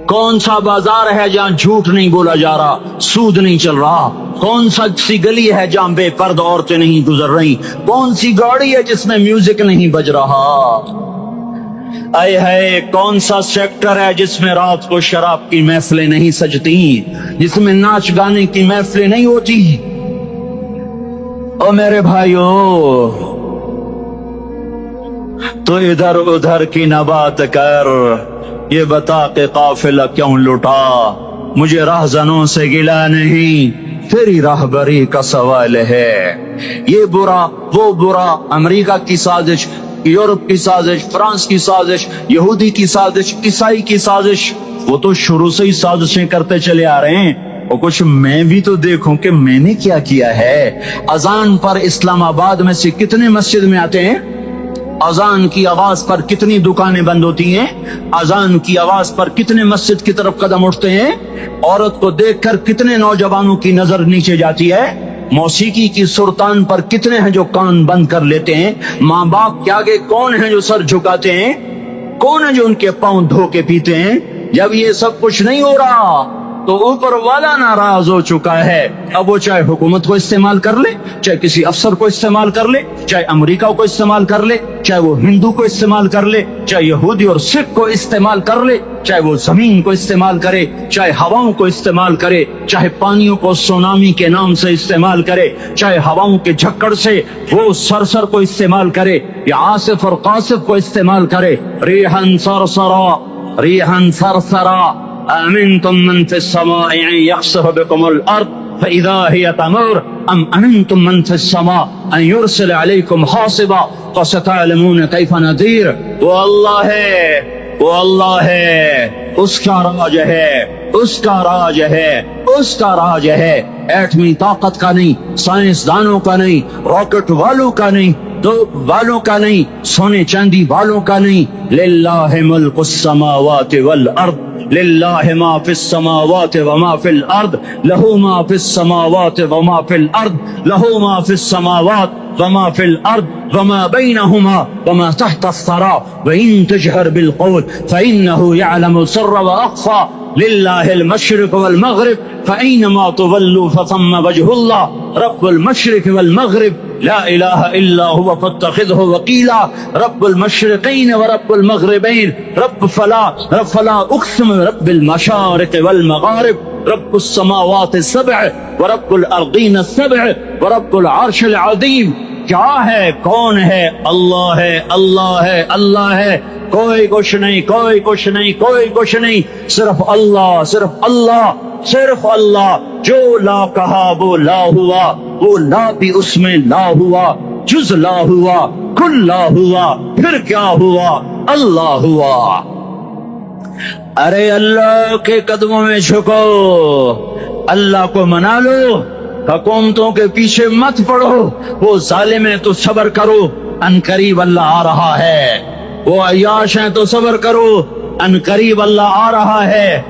کون سا بازار ہے جہاں جھوٹ نہیں بولا جا رہا، سود نہیں چل رہا؟ کون سا سی گلی ہے جہاں بے پرد عورتیں نہیں گزر رہی؟ کون سی گاڑی ہے جس میں میوزک نہیں بج رہا؟ اے ہے کون سا سیکٹر ہے جس میں رات کو شراب کی محفلیں نہیں سجتی، جس میں ناچ گانے کی محفلیں نہیں ہوتی؟ او میرے بھائیو، تو ادھر ادھر کی نہ بات کر، یہ بتا کہ قافلہ کیوں لٹا؟ مجھے راہزنوں سے گلا نہیں، تیری راہبری کا سوال ہے۔ یہ برا وہ برا، امریکہ کی سازش، یورپ کی سازش، فرانس کی سازش، یہودی کی سازش، عیسائی کی سازش، وہ تو شروع سے ہی سازشیں کرتے چلے آ رہے ہیں۔ اور کچھ میں بھی تو دیکھوں کہ میں نے کیا کیا ہے۔ اذان پر اسلام آباد میں سے کتنے مسجد میں آتے ہیں؟ اذان کی آواز پر کتنی دکانیں بند ہوتی ہیں؟ اذان کی آواز پر کتنے مسجد کی طرف قدم اٹھتے ہیں؟ عورت کو دیکھ کر کتنے نوجوانوں کی نظر نیچے جاتی ہے؟ موسیقی کی سرتان پر کتنے ہیں جو کان بند کر لیتے ہیں؟ ماں باپ کے آگے کون ہیں جو سر جھکاتے ہیں؟ کون ہے جو ان کے پاؤں دھو کے پیتے ہیں؟ جب یہ سب کچھ نہیں ہو رہا تو اوپر والا ناراض ہو چکا ہے۔ اب وہ چاہے حکومت کو استعمال کر لے، چاہے کسی افسر کو استعمال کر لے، چاہے امریکہ کو استعمال کر لے، چاہے وہ ہندو کو استعمال کر لے، چاہے یہودی اور سکھ کو استعمال کر لے، چاہے وہ زمین کو استعمال کرے، چاہے ہواؤں کو استعمال کرے، چاہے پانیوں کو سونامی کے نام سے استعمال کرے، چاہے ہواؤں کے جھکڑ سے وہ سرسر کو استعمال کرے یا آصف اور قاصف کو استعمال کرے۔ ریحن سرسرا ریحن سرسرا أأمنتم من في السماء أن يخسف بكم الأرض فإذا هي تمور أم أمنتم من في السماء أن يرسل عليكم حاصبا فستعلمون كيف نذير۔ وہ اللہ ہے، وہ اللہ ہے، اس کا راج ہے، اس کا راج ہے، اس کا راج ہے۔ ایٹمی طاقت کا نہیں، سائنسدانوں کا نہیں، راکٹ والوں کا نہیں، توپ والوں کا نہیں، سونے چاندی والوں کا نہیں۔ للہ ملک السماوات والارض، للہ ما فی السماوات وما فی الارض، لہو ما فی السماوات وما فی الارض، لہو ما فی السماوات وما فی الارض وما بینہما وما تحت الثری وإن تجہر بالقول فإنہ یعلم السر وأخفى۔ للہ المشرق والمغرب فأینما تولوا فثم وجہ اللہ، رب المشرق والمغرب لا الہ الا هو فاتخذہ وکیلا، رب المشرقین ورب المغربین، رب فلا اقسم برب المشارق والمغارب، رب السماوات السبع ورب الارضین السبع ورب العرش العظیم۔ کیا ہے؟ کون ہے؟ اللہ ہے، اللہ ہے، اللہ ہے، کوئی کچھ نہیں، کوئی کچھ نہیں، کوئی کچھ نہیں، صرف اللہ، صرف اللہ، صرف اللہ۔ جو لا کہا وہ لا ہوا، وہ لا بھی اس میں لا ہوا، جز لا ہوا، کل لا ہوا، پھر کیا ہوا؟ اللہ ہوا۔ ارے اللہ کے قدموں میں جھکو، اللہ کو منا لو، حکومتوں کے پیچھے مت پڑو، وہ ظالم ہے تو صبر کرو، ان قریب اللہ آ رہا ہے۔ وہ عیاش ہیں تو صبر کرو، ان قریب اللہ آ رہا ہے۔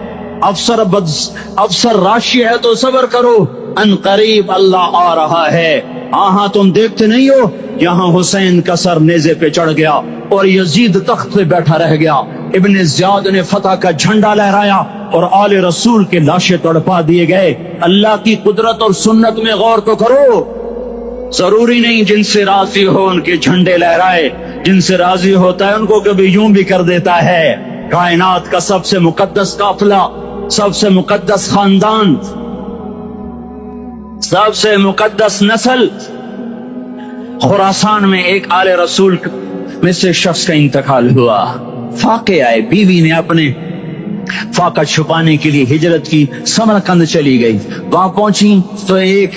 افسر راشی ہے تو صبر کرو، ان قریب اللہ آ رہا ہے۔ ہاں تم دیکھتے نہیں ہو یہاں حسین کا سر نیزے پہ چڑھ گیا اور یزید تخت پہ بیٹھا رہ گیا، ابن زیاد نے فتح کا جھنڈا لہرایا اور آل رسول کے لاشیں تڑپا دیے گئے۔ اللہ کی قدرت اور سنت میں غور تو کرو۔ ضروری نہیں جن سے راضی ہو ان کے جھنڈے لہرائے، جن سے راضی ہوتا ہے ان کو کبھی یوں بھی کر دیتا ہے۔ کائنات کا سب سے مقدس قافلہ، سب سے مقدس خاندان، سب سے مقدس نسل، خراسان میں ایک آل رسول میں سے شخص کا انتقال ہوا۔ فاقے آئے، بیوی نے اپنے فاقہ چھپانے کے لیے ہجرت کی، سمرقند چلی گئی۔ وہاں پہنچی تو ایک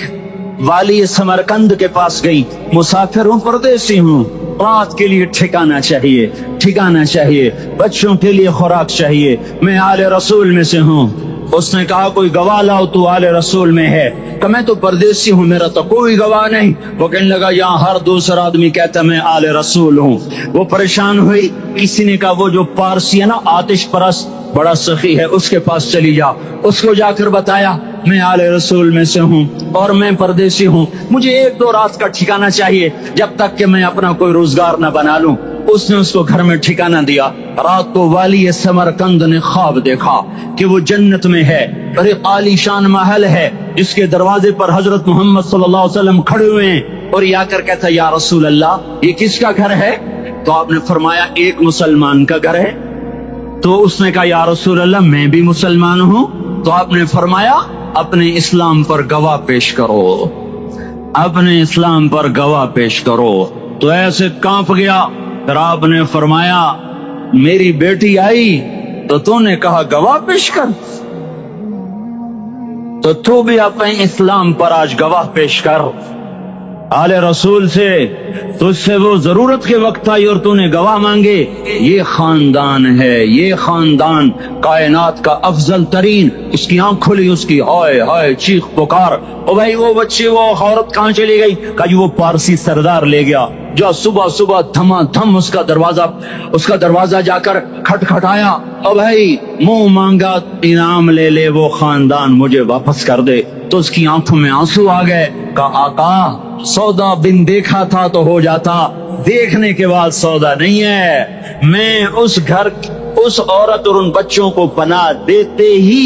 والی سمرقند کے پاس گئی، مسافر ہوں، پردیسی ہوں، رات کے لیے ٹھکانا چاہیے، ٹھکانا چاہیے، بچوں کے لیے خوراک چاہیے، میں آل رسول میں سے ہوں۔ اس نے کہا کوئی گواہ لاؤ، تو آل رسول میں ہے؟ کہ میں تو پردیسی ہوں، میرا تو کوئی گواہ نہیں۔ وہ کہنے لگا یہاں ہر دوسرا آدمی کہتا میں آل رسول ہوں۔ وہ پریشان ہوئی، کسی نے کہا وہ جو پارسی ہے نا، آتش پرست، بڑا سخی ہے، اس کے پاس چلی جا۔ اس کو جا کر بتایا میں آل رسول میں سے ہوں اور میں پردیسی ہوں، مجھے 1-2 رات کا ٹھکانہ چاہیے جب تک کہ میں اپنا کوئی روزگار نہ بنا لوں۔ اس نے اس کو گھر میں ٹھکانہ دیا۔ رات کو والی سمرقند نے خواب دیکھا کہ وہ جنت میں ہے، اور ایک عالی شان محل ہے جس کے دروازے پر حضرت محمد صلی اللہ علیہ وسلم کھڑے ہوئے ہیں، اور یہ آ کر کہتا یا رسول اللہ یہ کس کا گھر ہے؟ تو آپ نے فرمایا ایک مسلمان کا گھر ہے۔ تو اس نے کہا یا رسول اللہ میں بھی مسلمان ہوں۔ تو آپ نے فرمایا اپنے اسلام پر گواہ پیش کرو، اپنے اسلام پر گواہ پیش کرو۔ تو ایسے کانپ گیا۔ پھر آپ نے فرمایا میری بیٹی آئی تو تو نے کہا گواہ پیش کر، تو بھی اپنے اسلام پر آج گواہ پیش کر۔ آل رسول سے تجھ سے وہ ضرورت کے وقت آئی اور تو نے گواہ مانگے۔ یہ خاندان ہے، یہ خاندان کائنات کا افضل ترین۔ اس کی آنکھ کھلی، اس کی ہائے ہائے چیخ پکار، او بھائی وہ بچے وہ عورت کہاں چلی گئی؟ کہ وہ پارسی سردار لے گیا، جو صبح صبح دھما دھم اس کا دروازہ جا کر کھٹکھٹایا، او بھائی منہ مانگا انعام لے لے، وہ خاندان مجھے واپس کر دے۔ تو اس کی آنکھوں میں آنسو آ گئے۔ کہا آقا سودا بن دیکھا تھا تو ہو جاتا، دیکھنے کے بعد سودا نہیں ہے۔ میں اس گھر، اس عورت اور ان بچوں کو پناہ دیتے ہی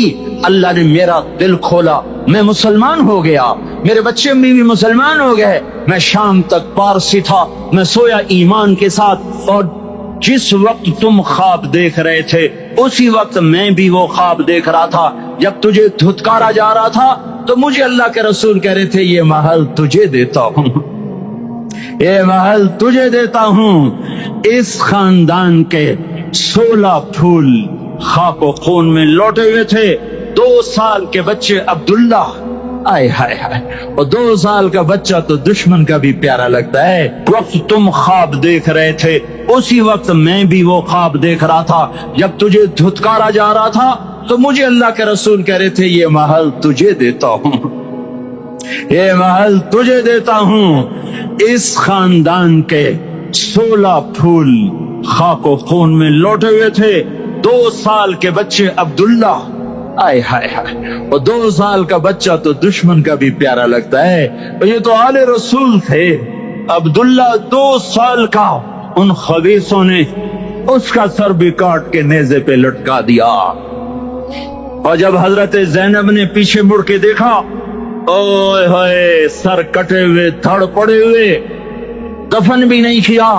اللہ نے میرا دل کھولا، میں مسلمان ہو گیا، میرے بچے بھی مسلمان ہو گئے۔ میں شام تک پارسی تھا، میں سویا ایمان کے ساتھ، اور جس وقت تم خواب دیکھ رہے تھے اسی وقت میں بھی وہ خواب دیکھ رہا تھا۔ جب تجھے دھتکارا جا رہا تھا تو مجھے اللہ کے رسول کہہ رہے تھے یہ محل تجھے دیتا ہوں، یہ محل تجھے دیتا ہوں۔ اس خاندان کے 16 پھول خاک و خون میں لوٹے ہوئے تھے۔ 2 سال کے بچے عبداللہ، آئے ہائے ہائے، اور 2 سال کا بچہ تو دشمن کا بھی پیارا لگتا ہے۔ وقت تم خواب دیکھ رہے تھے اسی وقت میں بھی وہ خواب دیکھ رہا تھا۔ جب تجھے دھتکارا جا رہا تھا تو مجھے اللہ کے رسول کہہ رہے تھے یہ محل تجھے دیتا ہوں، یہ محل تجھے دیتا ہوں۔ اس خاندان کے 16 پھول خاک و خون میں لوٹے ہوئے تھے۔ 2 سال کے بچے عبداللہ، آئے ہائے ہائے، اور 2 سال کا بچہ تو دشمن کا بھی پیارا لگتا ہے۔ یہ تو آل رسول تھے۔ عبداللہ 2 سال کا، ان خبیثوں نے اس کا سر بھی کاٹ کے نیزے پہ لٹکا دیا۔ اور جب حضرت زینب نے پیچھے مڑ کے دیکھا، اوئے ہوئے سر کٹے ہوئے، دھڑ پڑے ہوئے، دفن بھی نہیں کیا،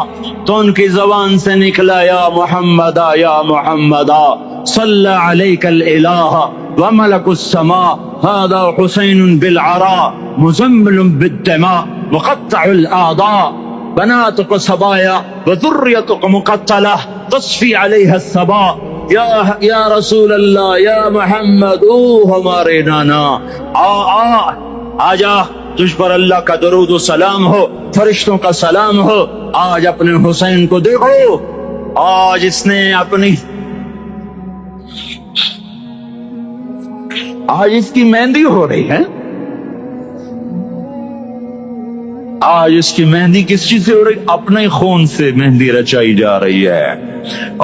تو ان کی زبان سے نکلا یا محمدا یا محمدا صلی علیک الالہ وملک السماء هذا حسین بالعراء مزمل بالدماء مقطع الاعضاء بناتك صبايا وذريتك مقتلة تصفي عليها الصبا۔ یا رسول اللہ، یا محمد، او ہمارے نانا، آ جا، تجھ پر اللہ کا درود و سلام ہو، فرشتوں کا سلام ہو۔ آج اپنے حسین کو دیکھو، آج اس نے اپنی، آج اس کی مہندی ہو رہی ہے۔ آج اس کی مہندی کس چیز سے ہو رہی؟ اپنے خون سے مہندی رچائی جا رہی ہے۔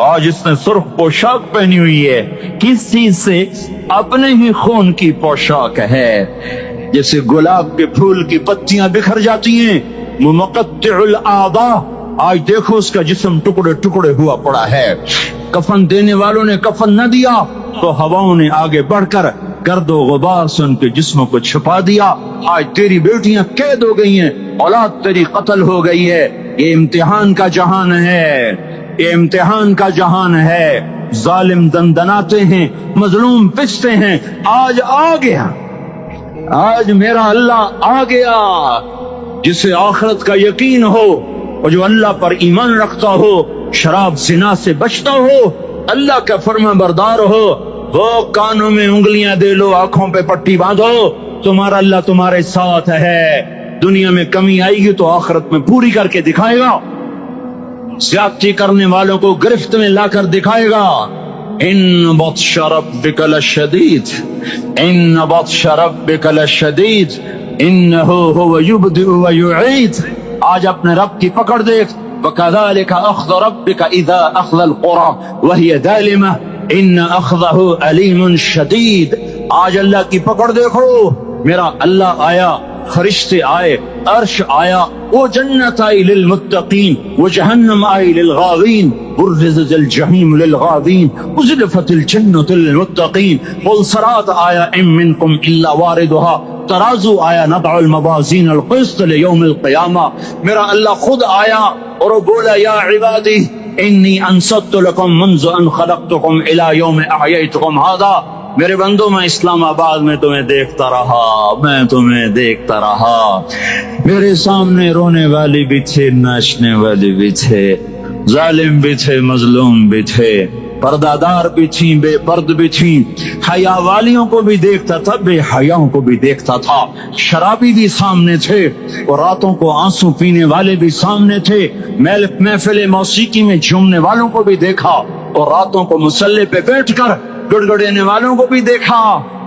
آج اس نے سرخ پوشاک پہنی ہوئی ہے، کس چیز سے؟ اپنے ہی خون کی پوشاک ہے۔ جیسے گلاب کے پھول کی پتیاں بکھر جاتی ہیں، مقطع الاعضاء، آج دیکھو اس کا جسم ٹکڑے ٹکڑے ہوا پڑا ہے۔ کفن دینے والوں نے کفن نہ دیا تو ہواؤں نے آگے بڑھ کر گرد و غبار سے ان کے جسموں کو چھپا دیا۔ آج تیری بیٹیاں قید ہو گئی ہیں، اولاد تیری قتل ہو گئی ہے۔ یہ امتحان کا جہان ہے، یہ امتحان کا جہان ہے۔ ظالم دندناتے ہیں، مظلوم پستے ہیں۔ آج آ گیا، آج میرا اللہ آ گیا، جسے آخرت کا یقین ہو اور جو اللہ پر ایمان رکھتا ہو، شراب زنا سے بچتا ہو، اللہ کا فرما بردار ہو، وہ کانوں میں انگلیاں دے لو، آنکھوں پہ پٹی باندھو، تمہارا اللہ تمہارے ساتھ ہے، دنیا میں کمی آئے گی تو آخرت میں پوری کر کے دکھائے گا، زیادتی کرنے والوں کو گرفت میں لا کر دکھائے گا۔ ان بطش ربک لشدید، ان بطش ربک لشدید انہ هو یبدئ ویعید۔ آج اپنے رب کی پکڑ دیکھ، وَكَذَلِكَ أَخْذُ رَبِّكَ إِذَا أَخْذَ الْقُرَى وَهِيَ ظَالِمَةٌ إِنَّ أَخْذَهُ أَلِيمٌ شَدِيدٌ۔ آج اللہ کی پکڑ دیکھو، میرا اللہ آیا، فرشتے آئے، عرش آیا، وہ جنت آئی للمتقین، وہ جہنم آئی للغاوین، برزت الجحیم للغاوین، ازلفت الجنت للمتقین، والصراط آیا ان منکم الا واردها، ترازو آیا، نضع الموازین القسط لیوم القیامہ، میرا اللہ خود آیا اور وہ بولا یا عبادی انی انصت لکم منذ ان خلقتکم الى یوم احییتکم هذا، میرے بندوں میں اسلام آباد میں تمہیں دیکھتا رہا، میں تمہیں دیکھتا رہا، میرے سامنے رونے والی بھی تھے، ناچنے والی بھی تھے، ظالم بھی تھے، مظلوم بھی تھے، پردہ دار بھی تھیں، بے پرد بھی تھیں، حیا والیوں کو بھی دیکھتا تھا، بے حیاؤں کو بھی دیکھتا تھا، شرابی بھی سامنے تھے اور راتوں کو آنسو پینے والے بھی سامنے تھے، محفل موسیقی میں جھومنے والوں کو بھی دیکھا اور راتوں کو مصلی پہ بیٹھ کر گڑگڑانے والوں کو بھی دیکھا،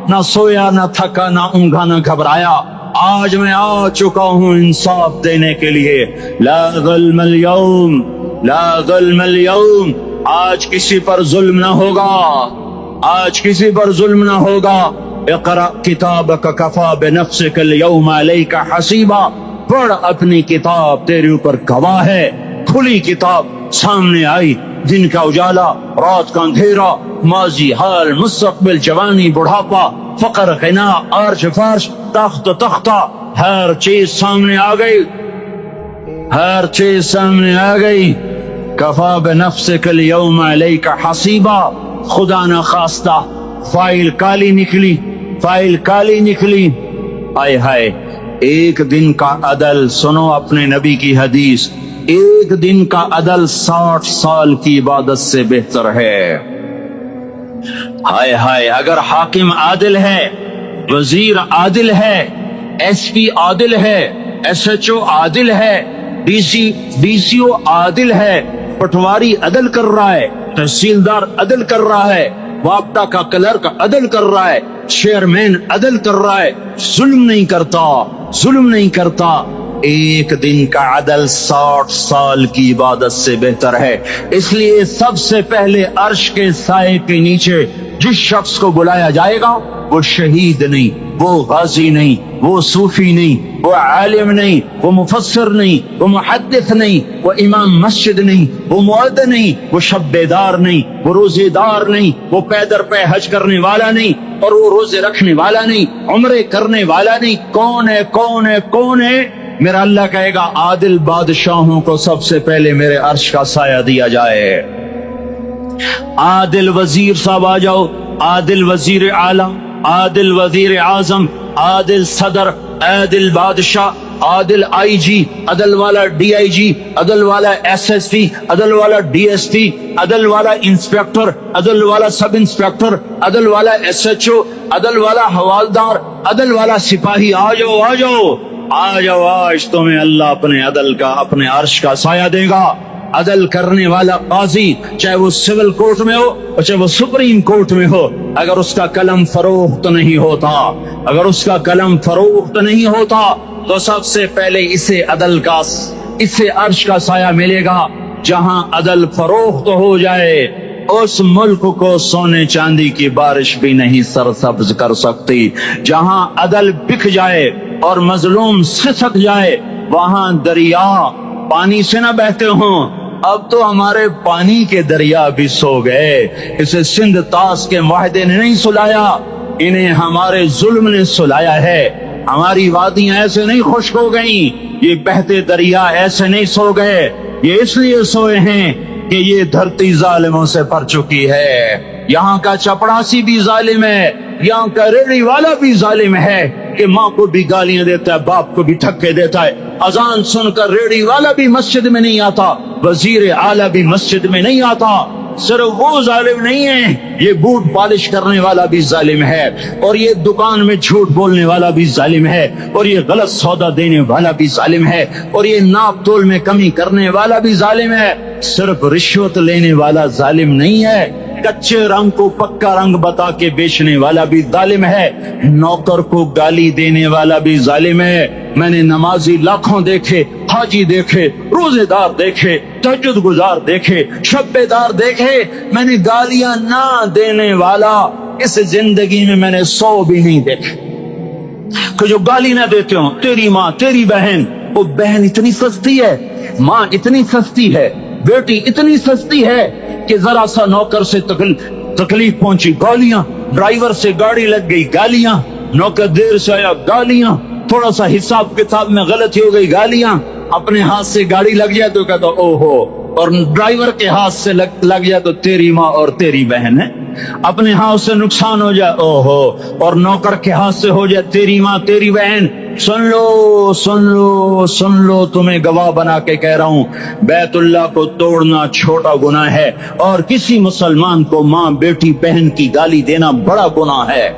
نہ سویا، نہ تھکا، نہ اونگا، نہ گھبرایا۔ آج میں آ چکا ہوں انصاف دینے کے لیے، لا ظلم اليوم، لا ظلم اليوم، آج کسی پر ظلم نہ ہوگا، آج کسی پر ظلم نہ ہوگا۔ اقرأ کتابک کفا بنفسک اليوم علیک حسیبا، پڑھ اپنی کتاب، تیرے اوپر گواہ ہے۔ کھلی کتاب سامنے آئی، دن کا اجالا، رات کا اندھیرا، ماضی، حال، مستقبل، جوانی، بڑھاپا، فقر، غنا، عرش، فرش، تخت، تختہ، ہر چیز سامنے آ گئی، ہر چیز سامنے آ گئی۔ کفا بنفسک اليوم علیک حسیبا، خدا نہ خواستہ فائل کالی نکلی، فائل کالی نکلی۔ آئے ہائے، ایک دن کا عدل، سنو اپنے نبی کی حدیث، ایک دن کا عدل 60 سال کی عبادت سے بہتر ہے۔ ہائے ہائے، اگر حاکم عادل ہے، وزیر عادل ہے، ایس پی عادل ہے، ایس ایچ او عادل ہے، ڈی سی او عادل ہے، پٹواری عدل کر رہا ہے، تحصیلدار عدل کر رہا ہے، وابٹا کا کلرک عدل کر رہا ہے، چیئرمین عدل کر رہا ہے، ظلم نہیں کرتا، ظلم نہیں کرتا، ایک دن کا عدل 60 سال کی عبادت سے بہتر ہے۔ اس لیے سب سے پہلے عرش کے سائے کے نیچے جس شخص کو بلایا جائے گا وہ شہید نہیں، وہ غازی نہیں، وہ صوفی نہیں، وہ عالم نہیں، وہ مفسر نہیں، وہ محدث نہیں، وہ امام مسجد نہیں، وہ مؤذن نہیں، وہ شب بیدار نہیں، وہ روزے دار نہیں، وہ پیدر پہ حج کرنے والا نہیں، اور وہ روزے رکھنے والا نہیں، عمرے کرنے والا نہیں۔ کون ہے، کون ہے، کون ہے؟ میرا اللہ کہے گا عادل بادشاہوں کو سب سے پہلے میرے عرش کا سایہ دیا جائے۔ عادل وزیر صاحب آ جاؤ، عادل وزیر اعلیٰ، عادل وزیر اعظم، عادل صدر، عادل بادشاہ، عادل آئی جی، عدل والا ڈی آئی جی، عدل والا ایس ایس پی، عدل والا ڈی ایس پی، عدل والا انسپیکٹر، عدل والا سب انسپیکٹر، عدل والا ایس ایچ او، عدل والا حوالدار، عدل والا سپاہی، آ جاؤ، آ جاؤ، آ جاؤ، آج تمہیں اللہ اپنے عدل کا، اپنے عرش کا سایہ دے گا۔ عدل کرنے والا قاضی، چاہے وہ سول کورٹ میں ہو اور چاہے وہ سپریم کورٹ میں ہو، اگر اس کا قلم فروخت نہیں ہوتا، اگر اس کا قلم فروخت نہیں ہوتا تو سب سے پہلے اسے عدل کا، اسے عرش کا سایہ ملے گا۔ جہاں عدل فروخت ہو جائے اس ملک کو سونے چاندی کی بارش بھی نہیں سرسبز کر سکتی۔ جہاں عدل بک جائے اور مظلوم سسک جائے وہاں دریا پانی سے نہ بہتے ہوں۔ اب تو ہمارے پانی کے دریا بھی سو گئے، اسے سندھ طاس کے معاہدے نے نہیں سلایا، انہیں ہمارے ظلم نے سلایا ہے۔ ہماری وادیاں ایسے نہیں خشک ہو گئیں، یہ بہتے دریا ایسے نہیں سو گئے، یہ اس لیے سوئے ہیں کہ یہ دھرتی ظالموں سے بھر چکی ہے۔ یہاں کا چپڑاسی بھی ظالم ہے، یہاں کا ریڑھی والا بھی ظالم ہے کہ ماں کو بھی گالیاں دیتا ہے، باپ کو بھی ٹھکے دیتا ہے۔ اذان سن کر ریڑھی والا بھی مسجد میں نہیں آتا، وزیر اعلیٰ بھی مسجد میں نہیں آتا، صرف وہ ظالم نہیں ہے، یہ بوٹ پالش کرنے والا بھی ظالم ہے، اور یہ دکان میں جھوٹ بولنے والا بھی ظالم ہے، اور یہ غلط سودا دینے والا بھی ظالم ہے، اور یہ ناپ تول میں کمی کرنے والا بھی ظالم ہے۔ صرف رشوت لینے والا ظالم نہیں ہے، کچے رنگ کو پکا رنگ بتا کے بیچنے والا بھی ظالم ہے، نوکر کو گالی دینے والا بھی ظالم ہے۔ میں نے نمازی لاکھوں دیکھے، حاجی دیکھے، روزے دار دیکھے، تہجد گزار دیکھے، شب بیدار دیکھے، میں نے گالیاں نہ دینے والا اس زندگی میں نے 100 بھی نہیں دیکھے کہ جو گالی نہ دیتے ہوں۔ تیری ماں، تیری بہن، وہ بہن اتنی سستی ہے، ماں اتنی سستی ہے، بیٹی اتنی سستی ہے کہ ذرا سا نوکر سے تکلیف پہنچی گالیاں، ڈرائیور سے گاڑی لگ گئی گالیاں، نوکر دیر سے آیا گالیاں، تھوڑا سا حساب کتاب میں غلطی ہو گئی گالیاں، اپنے ہاتھ سے گاڑی لگ جائے تو کہتا او ہو، اور ڈرائیور کے ہاتھ سے لگ جائے تو تیری ماں اور تیری بہن ہے، اپنے ہاتھ سے نقصان ہو جائے او ہو، اور نوکر کے ہاتھ سے ہو جائے تیری ماں تیری بہن۔ سن لو سن لو سن لو، تمہیں گواہ بنا کے کہہ رہا ہوں، بیت اللہ کو توڑنا چھوٹا گناہ ہے، اور کسی مسلمان کو ماں بیٹی بہن کی گالی دینا بڑا گناہ ہے۔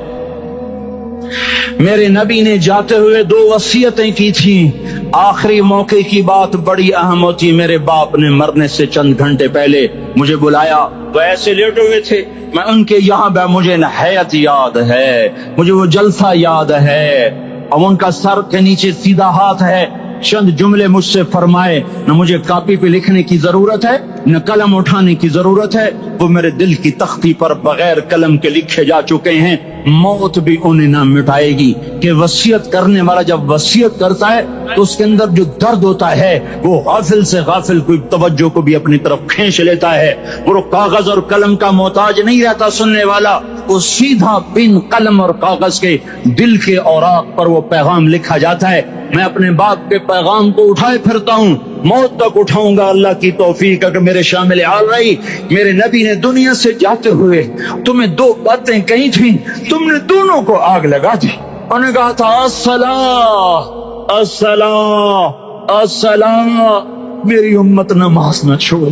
میرے نبی نے جاتے ہوئے 2 وصیتیں کی تھیں، آخری موقع کی بات بڑی اہم ہوتی۔ میرے باپ نے مرنے سے چند گھنٹے پہلے مجھے بلایا، وہ ایسے لیٹے ہوئے تھے، میں ان کے یہاں پہ، مجھے نہایت یاد ہے، مجھے وہ جلسہ یاد ہے، اب ان کا سر کے نیچے سیدھا ہاتھ ہے۔ چند جملے مجھ سے فرمائے، نہ مجھے کاپی پہ لکھنے کی ضرورت ہے نہ قلم اٹھانے کی ضرورت ہے، وہ میرے دل کی تختی پر بغیر قلم کے لکھے جا چکے ہیں، موت بھی انہیں نہ مٹائے گی۔ کہ وصیت کرنے والا جب وصیت کرتا ہے تو اس کے اندر جو درد ہوتا ہے وہ غافل سے غافل کوئی توجہ کو بھی اپنی طرف کھینچ لیتا ہے، وہ کاغذ اور قلم کا محتاج نہیں رہتا سننے والا، وہ سیدھا بن قلم اور کاغذ کے دل کے اوراق پر وہ پیغام لکھا جاتا ہے۔ میں اپنے باپ کے پیغام کو اٹھائے پھرتا ہوں، موت تک اٹھاؤں گا، اللہ کی توفیق اگر میرے شامل حال رہی۔ میرے نبی نے دنیا سے جاتے ہوئے تمہیں 2 باتیں کہی تھیں، تم نے دونوں کو آگ لگا دی۔ انہوں نے کہا تھا الصلاۃ الصلاۃ الصلاۃ، میری امت نماز نہ چھوڑ۔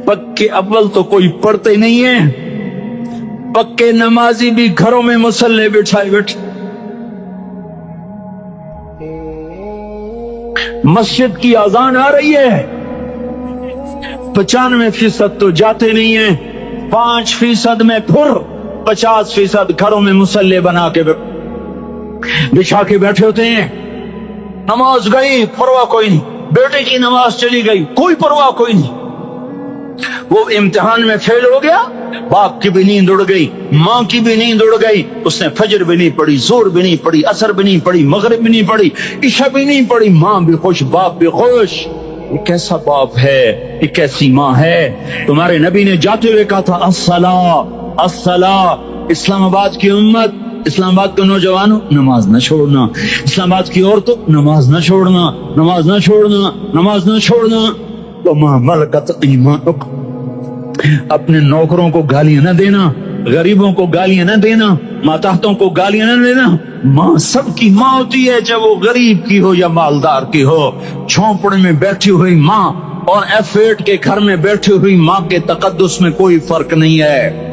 پکے اول تو کوئی پڑھتے نہیں ہیں، پکے نمازی بھی گھروں میں مصلے بٹھائے بیٹھے، مسجد کی اذان آ رہی ہے، 95% تو جاتے نہیں ہیں، 5% میں پھر 50% گھروں میں مصلے بنا کے بچھا کے بیٹھے ہوتے ہیں۔ نماز گئی، پرواہ کوئی نہیں، بیٹے کی نماز چلی گئی، کوئی پرواہ کوئی نہیں، وہ امتحان میں فیل ہو گیا، باپ کی بھی نیند اڑ گئی، ماں کی بھی نیند اڑ گئی، اس نے فجر بھی نہیں پڑھی، زور بھی نہیں پڑھی، عصر بھی نہیں پڑھی، مغرب بھی نہیں پڑھی، عشاء بھی نہیں پڑھی، ماں بھی خوش، باپ بھی خوش۔ یہ کیسا باپ ہے، یہ کیسی ماں ہے؟ تمہارے نبی نے جاتے ہوئے کہا تھا الصلاۃ الصلاۃ۔ اسلام آباد کی امت، اسلام آباد کے نوجوانوں، نماز نہ چھوڑنا، اسلام آباد کی عورتوں، نماز نہ چھوڑنا، نماز نہ چھوڑنا، نماز نہ چھوڑنا۔ وما ملکت ایمانکم، اپنے نوکروں کو گالیاں نہ دینا، غریبوں کو گالیاں نہ دینا، ماتحتوں کو گالیاں نہ دینا۔ ماں سب کی ماں ہوتی ہے، چاہے وہ غریب کی ہو یا مالدار کی ہو۔ جھونپڑے میں بیٹھی ہوئی ماں اور F8 کے گھر میں بیٹھی ہوئی ماں کے تقدس میں کوئی فرق نہیں ہے۔